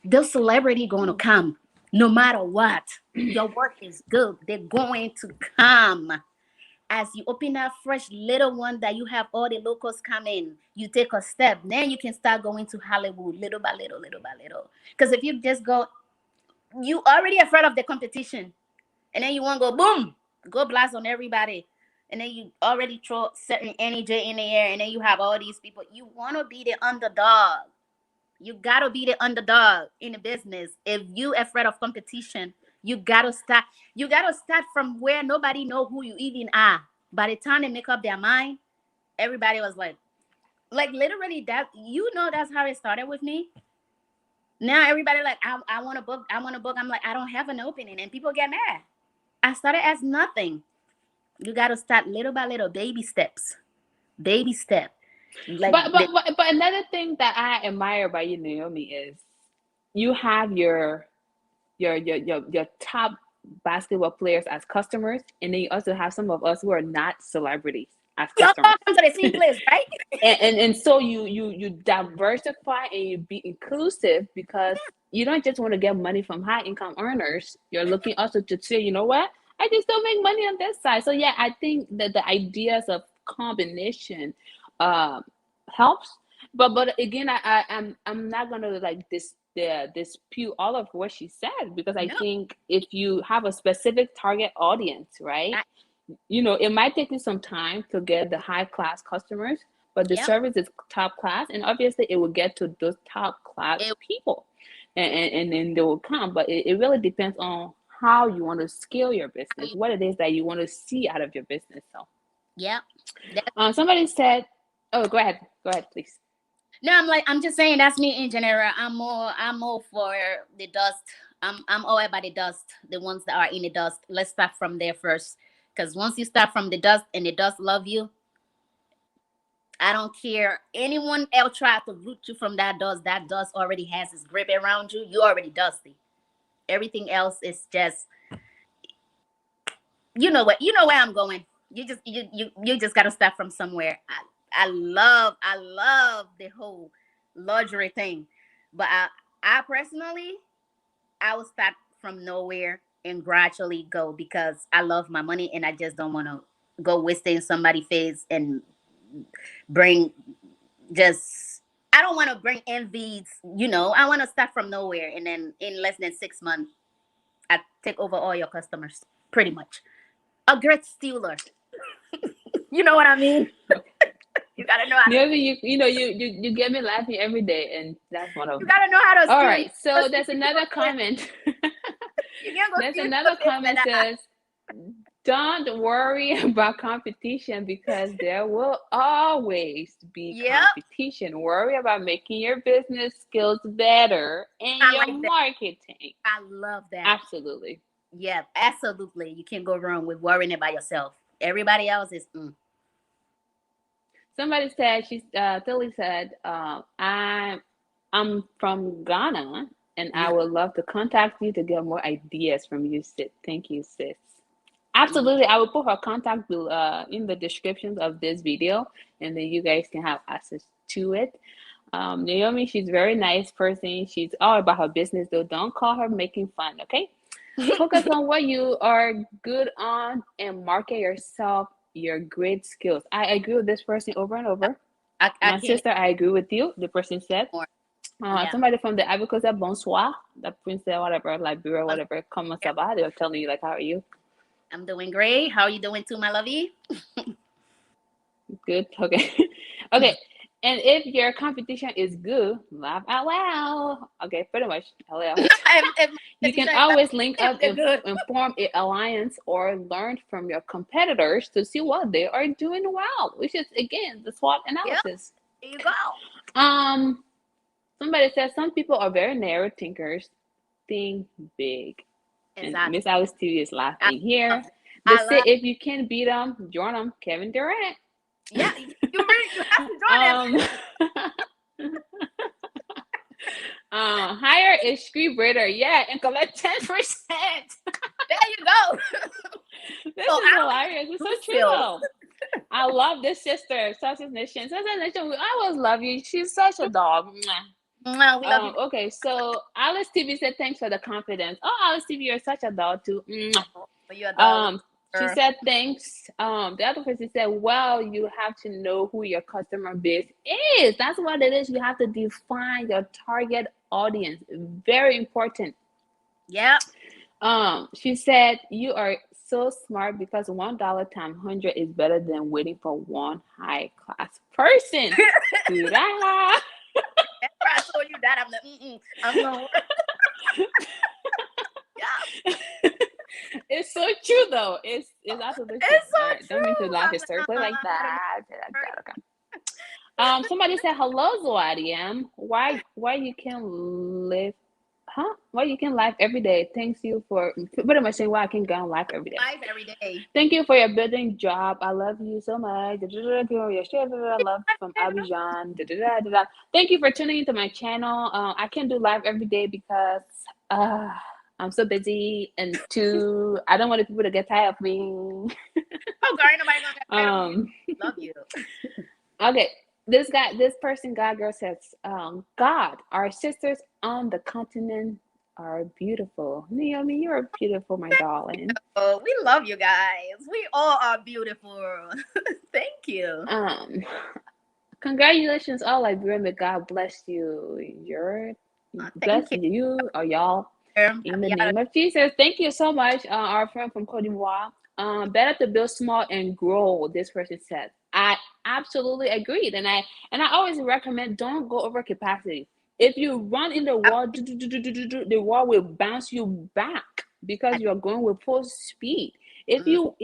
Those celebrity going to come no matter what. Your work is good. They're going to come. As you open that fresh little one that you have all the locals come in, you take a step. Then you can start going to Hollywood little by little, little by little. Because if you just go, you already afraid of the competition. And then you want to go boom, go blast on everybody. And then you already throw certain energy in the air. And then you have all these people. You want to be the underdog. You gotta be the underdog in the business. If you afraid of competition, you gotta start. You gotta start from where nobody know who you even are. By the time they make up their mind, everybody was like literally that. That's how it started with me. Now everybody like, I want to book. I want to book. I'm like, I don't have an opening, and people get mad. I started as nothing. You gotta start little by little, baby steps, baby step. Like,
But another thing that I admire about you, Naomi, is you have your top basketball players as customers, and then you also have some of us who are not celebrities as
we all
customers.
come to the same place, right?
And so you diversify and you be inclusive, because you don't just want to get money from high income earners. You're looking also to say, you know what, I can still make money on this side. So yeah, I think that the ideas of combination uh, helps. But again, I'm not gonna like dispute all of what she said, because I
No.
think if you have a specific target audience, right,
I,
it might take you some time to get the high class customers, but the
yep.
service is top class, and obviously it will get to those top class
It,
people, and then they will come. But it really depends on how you want to scale your business, what it is that you want to see out of your business. So
yep. That,
somebody said, Oh, go ahead, please.
No, I'm just saying that's me in general. I'm more for the dust. I'm all about the dust, the ones that are in the dust. Let's start from there first. Because once you start from the dust and the dust love you, I don't care anyone else try to root you from that dust. That dust already has its grip around you. You already dusty. Everything else is just, you know where I'm going. You just gotta start from somewhere. I love the whole luxury thing, but I personally I will start from nowhere and gradually go because I love my money and I just don't want to go wasting somebody's face and bring just. I don't want to bring envies. I want to start from nowhere and then in less than 6 months I take over all your customers. Pretty much a great stealer. You know what I mean? You gotta know how to.
Naomi, you get me laughing every day, and that's one of
You
them.
gotta know how to
All
steal.
right, so there's another comment.
You can't go
There's
steal
another
people's face
comment
like that.
says, "Don't worry about competition because there will always be
Yep,
competition. Worry about making your business skills better and
I
your
like that.
marketing."
I love that.
Absolutely.
Yeah, absolutely. You can't go wrong with worrying about yourself. Everybody else is.
Somebody said Tilly said, I'm from Ghana and I
Mm,
would love to contact you to get more ideas from you, sis. Thank you, sis.
mm.
Absolutely. I will put her contact in the description of this video and then you guys can have access to it. Naomi, she's a very nice person. She's all about her business though. Don't call her making fun, okay? Focus on what you are good on and market yourself, your great skills. I agree with this person over and over.
I
My
can't
sister, I agree with you. The person said,
more. Yeah.
somebody from the Ivory Coast said, bonsoir. The prince said, whatever, Liberia,
Well,
whatever, comment ça va? They were telling you, like, how are you?
I'm doing great. How are you doing too, my lovey?
Good. Okay. Okay. And if your competition is good, laugh out loud. Okay, pretty much. Hello.
if my
You can
competition is
always link
if
up
they're good.
and form an alliance or learn from your competitors to see what they are doing well, which is again the SWOT
Yep.
analysis.
There you go.
Um, Somebody says some people are very narrow thinkers, think big. And
Exactly.
Miss Alice TV is
I
laughing here.
love it.
They
I
say
love.
if you can beat them, join them. Kevin Durant.
Yeah. You have to join them.
um, hire a script writer, yeah, and collect 10%.
There you go.
This
So
is
I don't
hilarious. It's so
do
true
skills.
though. I love this sister, Sausage Nation. Sausage Nation, we always love you. She's such a dog.
We love you.
Okay, so Alice TV said thanks for the confidence. Oh, Alice TV, you're such a dog too.
You're a dog.
Um, she said thanks. The other person said, well, you have to know who your customer base is. That's what it is. You have to define your target audience. Very important.
Yep.
She said, you are so smart because $1 times 100 is better than waiting for one high class person. Do that.
After I told you that, I'm like, I'm gonna work. Yeah.
It's so true though. It's absolutely true.
It's so
All right, don't mean to
true.
laugh
I'm
hysterically like
like,
that. Okay. Somebody said hello, Zawadi. Why you can live, huh? Why you can live every day? Thanks you for pretty much saying why I can go on live every day.
life every day.
Thank you for your building job. I love you so much. Love from Abidjan. Thank you for tuning into my channel. I can do live every day because uh, I'm so busy, and two, I don't want people to get tired of me.
Oh, girl, ain't nobody gonna get tired of you. Love you.
Okay, this person, God girl says, God, our sisters on the continent are beautiful. Naomi, you're beautiful, my darling.
Oh, we love you guys. We all are beautiful. Thank you.
Congratulations, all Liberian. May God bless you. You're bless
Thank you.
you or y'all in the name of Jesus. Thank you so much, our friend from Cote d'Ivoire. Better to build small and grow. This person said. I absolutely agreed, and I always recommend don't go over capacity. If you run in the wall, the wall will bounce you back because you're going with full speed. If you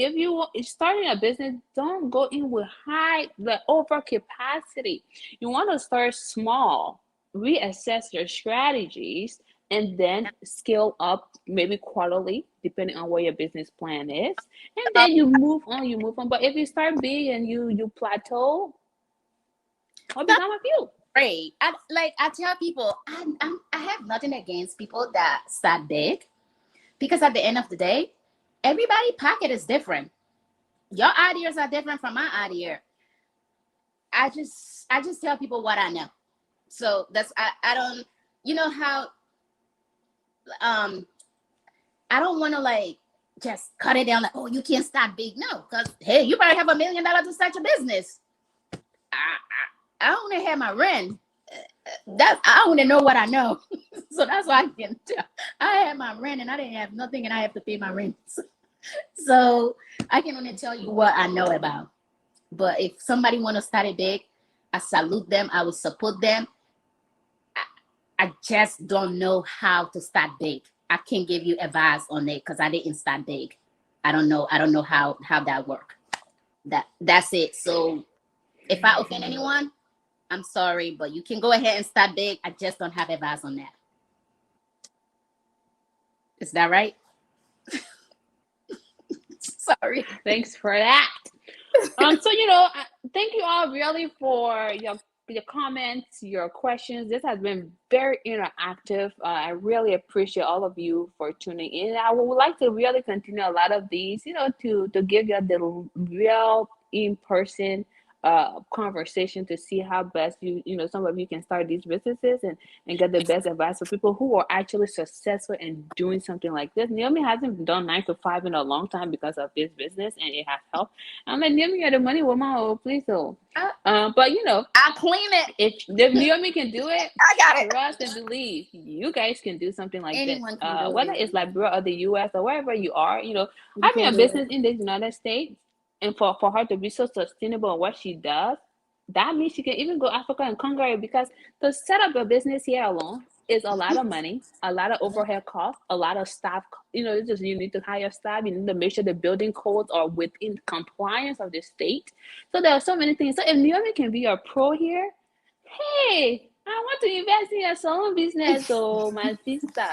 starting a business, don't go in with high the over capacity. You want to start small, reassess your strategies, and then scale up maybe quarterly, depending on what your business plan is. And then you move on. But if you start big and you plateau, what
That's
become of you?
great. I tell people, I have nothing against people that start big, because at the end of the day, everybody pocket is different. Your ideas are different from my idea. I just tell people what I know. So that's I don't, you know how, um I don't want to like just cut it down like, oh, you can't start big. No, because hey, you probably have $1 million to start your business. I only have my rent. That I only know what I know. So that's why I can tell. I had my rent and I didn't have nothing and I have to pay my rent. So I can only tell you what I know about. But if somebody want to start it big, I salute them. I will support them. I just don't know how to start big. I can't give you advice on it because I didn't start big. I don't know. I don't know how that work. That's it. So if I offend anyone, I'm sorry, but you can go ahead and start big. I just don't have advice on that. Is that right? Sorry.
Thanks for that. So thank you all really for your comments, your questions. This has been very interactive. I really appreciate all of you for tuning in. I would like to really continue a lot of these, to give you the real in person conversation to see how best some of you can start these businesses and get the best advice for people who are actually successful in doing something like this. Naomi hasn't done 9 to 5 in a long time because of this business, and it has helped. I'm like, Naomi, you're the money woman. Oh, please don't. But
I'll clean it.
if Naomi can do it,
I got it.
trust and believe you guys can do something like
Anyone
this.
can do
Whether
it.
it's Liberia or the US or wherever you are,
You
having
can
a
do
business
it.
in the United States and for her to be so sustainable in what she does, that means she can even go Africa and conquer it, because to set up a business here alone is a lot of money, a lot of overhead costs, a lot of staff. It's just you need to hire staff, you need to make sure the building codes are within compliance of the state. So there are so many things. So if Naomi can be a pro here, hey, I want to invest in a salon business, oh my sister.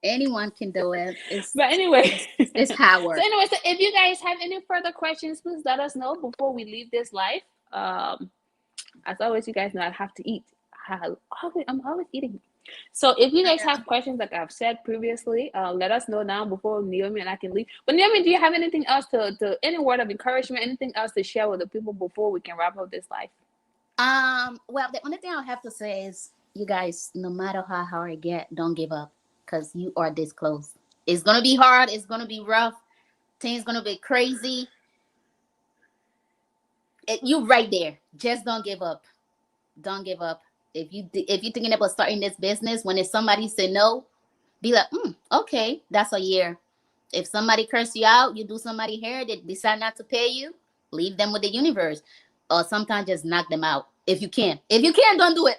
Anyone can do it. It's
But anyway,
it's hard work.
so if you guys have any further questions, please let us know before we leave this live. As always, you guys know I have to eat. I'm always eating. So if you guys have questions, like I've said previously, let us know now before Naomi and I can leave. But Naomi, do you have anything else to any word of encouragement, anything else to share with the people before we can wrap up this live?
Well, the only thing I have to say is, you guys, no matter how hard it get, don't give up, because you are this close. It's gonna be hard. It's gonna be rough. Things gonna be crazy. You right there. Just don't give up. Don't give up. If you thinking about starting this business, when if somebody say no, be like, okay, that's a year. If somebody curse you out, you do somebody hair, they decide not to pay you, leave them with the universe. Or sometimes just knock them out. If you can. If you can, don't do it.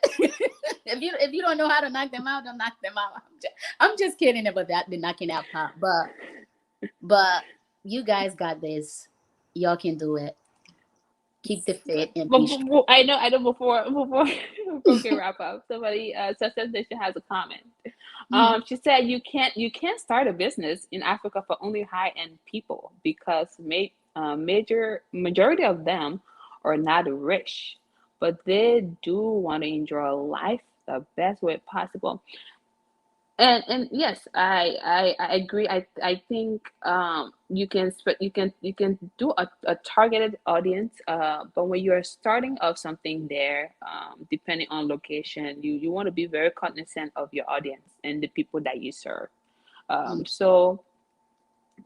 if you don't know how to knock them out, don't knock them out. I'm just kidding about that, the knocking out part. But you guys got this. Y'all can do it. Keep the faith and
But
be strong.
I know before we can wrap up, somebody Success Nation has a comment. She said you can't start a business in Africa for only high end people, because majority of them are not rich, but they do want to enjoy life the best way possible. And yes, I agree. I think you can do a targeted audience, but when you're starting off something there, depending on location, you want to be very cognizant of your audience and the people that you serve. So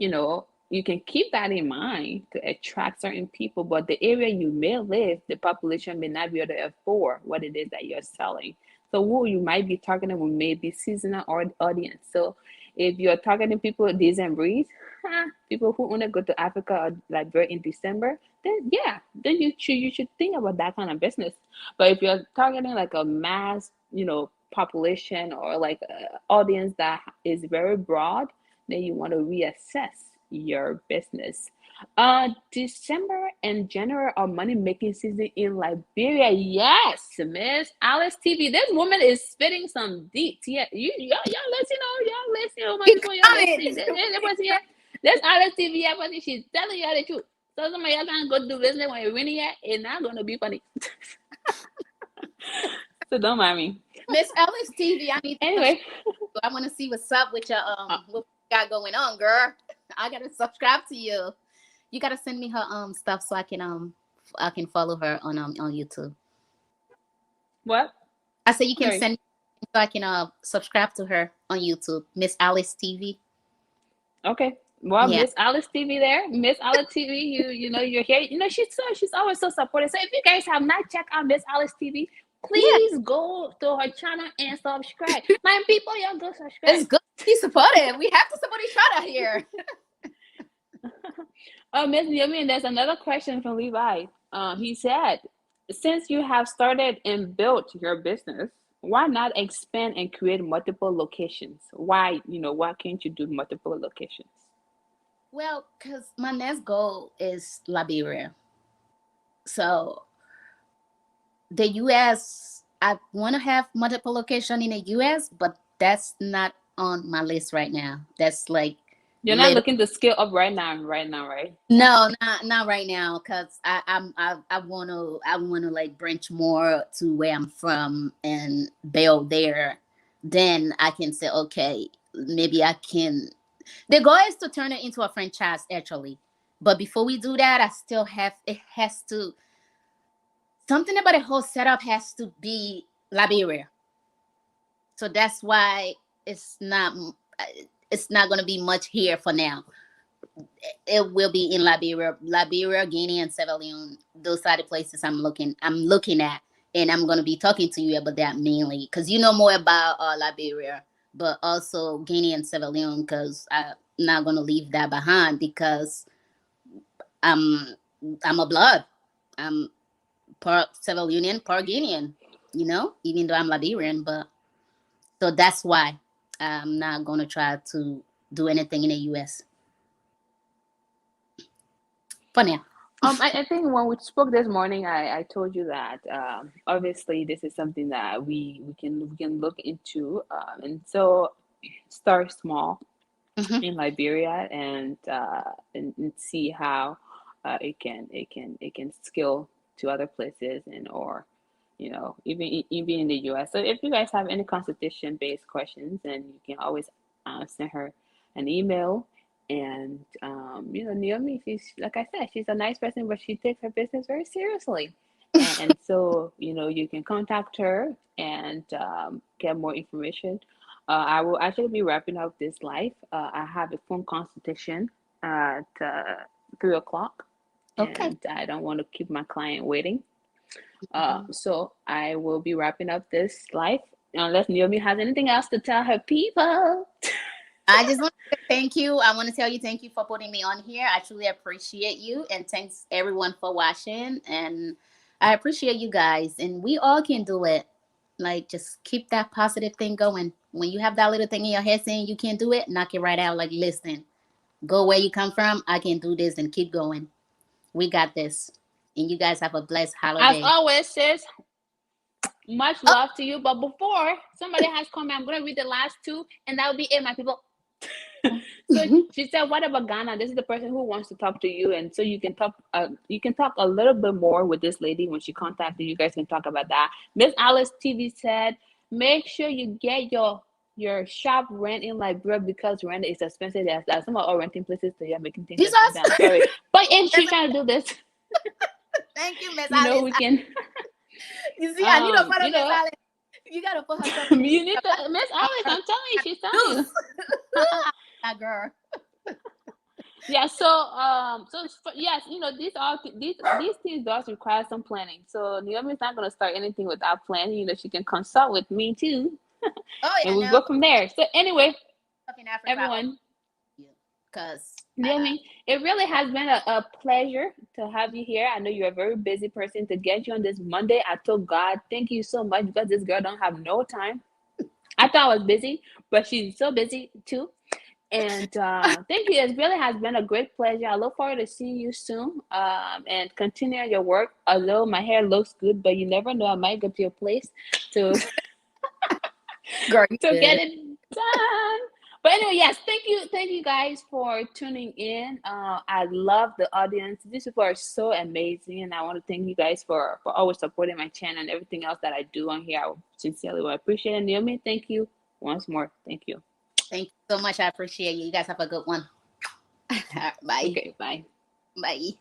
you can keep that in mind to attract certain people, but the area you may live, the population may not be able to afford what it is that you're selling. So who you might be targeting will maybe seasonal or audience. So if you're targeting people December, people who only go to Africa or Liberia in December, then yeah, then you should think about that kind of business. But if you're targeting like a mass, population, or like a audience that is very broad, then you want to reassess your business. December and January are money making season in Liberia. Yes, Miss Alice TV. This woman is spitting some deep. Yeah, y'all listen, y'all listen, my
Keep
people, y'all
coming.
listen. This was here. This Alice TV, yeah, but she's telling y'all the truth. So some of y'all trying to go do business when you're winning yet, it's not gonna be funny. So don't mind me.
Miss Ellis TV, I need to
Anyway,
I want to see what's up with your
uh,
what you got going on, girl. I gotta subscribe to you. You gotta send me her stuff so I can follow her on YouTube.
what?
I said you can
Sorry.
send me so I can subscribe to her on YouTube, Miss Alice TV.
Okay. Well,
Yeah.
Miss Alice TV there. Miss Alice TV, you know, you're here. You know, she's always so supportive. So if you guys have not checked out Miss Alice TV,
Yeah.
please go to her channel and subscribe. My people, y'all go
It's
subscribe.
good to be supportive. We have to support each other here.
Oh, Miss Naomi, and there's another question from Levi. He said, since you have started and built your business, why not expand and create multiple locations? Why can't you do multiple locations?
Well, because my next goal is Liberia. So the US, I want to have multiple location in the US, but that's not on my list right now. That's like
You're not
later.
looking to scale up right now, right?
No, not right now, cause I wanna like branch more to where I'm from and build there. Then I can say, okay, maybe I can. The goal is to turn it into a franchise actually, but before we do that, I still have it has to something about the whole setup has to be Liberia. So that's why it's not it's not gonna be much here for now. It will be in Liberia, Guinea, and Sierra Leone. Those are the places I'm looking at, and I'm gonna be talking to you about that mainly because you know more about Liberia, but also Guinea and Sierra Leone because I'm not gonna leave that behind because I'm I'm a blood. I'm part Sierra Leonean, part Guinean. Even though I'm Liberian, but so that's why I'm not gonna try to do anything in the U.S. for now.
I think when we spoke this morning, I told you that obviously this is something that we can look into, and so start small
Hmm.
in Liberia and see how it can scale to other places and or even in the US. So if you guys have any consultation based questions, then you can always send her an email. And Naomi, she's like I said, she's a nice person, but she takes her business very seriously. And so you can contact her and get more information. I will actually be wrapping up this live. I have a phone consultation at 3 o'clock,
Okay.
and I don't want to keep my client waiting.
Mhm.
So I will be wrapping up this live unless Naomi has anything else to tell her people.
I just want to say thank you. I want to tell you thank you for putting me on here. I truly appreciate you. And thanks everyone for watching. And I appreciate you guys. And we all can do it. Like, just keep that positive thing going. When you have that little thing in your head saying you can't do it, knock it right out. Like, listen, go where you come from. I can do this and keep going. We got this. And you guys have a blessed
As
holiday.
always, sis, much
Oh,
love to you. But before somebody has come, I'm gonna read the last two, and that will be it, my people. So she said, "What about Ghana? This is the person who wants to talk to you, and so you can talk. You can talk a little bit more with this lady when she contacted you. You guys can talk about that." Miss Alice TV said, "Make sure you get your shop rent in Liberia because rent is expensive. There's some are renting places, so you're making things
Jesus.
expensive. I'm sorry, but if she's trying to do this,
Thank you, Miss Alice.
we can.
You see, I need to
You
follow Miss
know,
Alice. You got to put herself in
you need to, Miss Alice. I'm telling you, she's telling
the
you."
that girl.
Yeah, yes, these things does require some planning. So Naomi's not gonna start anything without planning. She can consult with me too,
Oh
and
yeah,
we'll
no.
go from there. So anyway,
Up in Africa, I owe
everyone,
you because
Naomi, it really has been a pleasure to have you here. I know you're a very busy person. To get you on this Monday, I told God, thank you so much because this girl don't have no time. I thought I was busy, but she's so busy too. And thank you. It really has been a great pleasure. I look forward to seeing you soon, and continue your work. Although my hair looks good, but you never know. I might go to your place to
Girl, you
to get
good.
it done. But anyway, yes, thank you guys for tuning in. I love the audience. These people are so amazing, and I want to thank you guys for always supporting my channel and everything else that I do on here. I sincerely will appreciate it. Naomi, thank you once more. Thank you.
Thank you so much. I appreciate you. You guys have a good one. Bye.
Okay, bye.
Bye.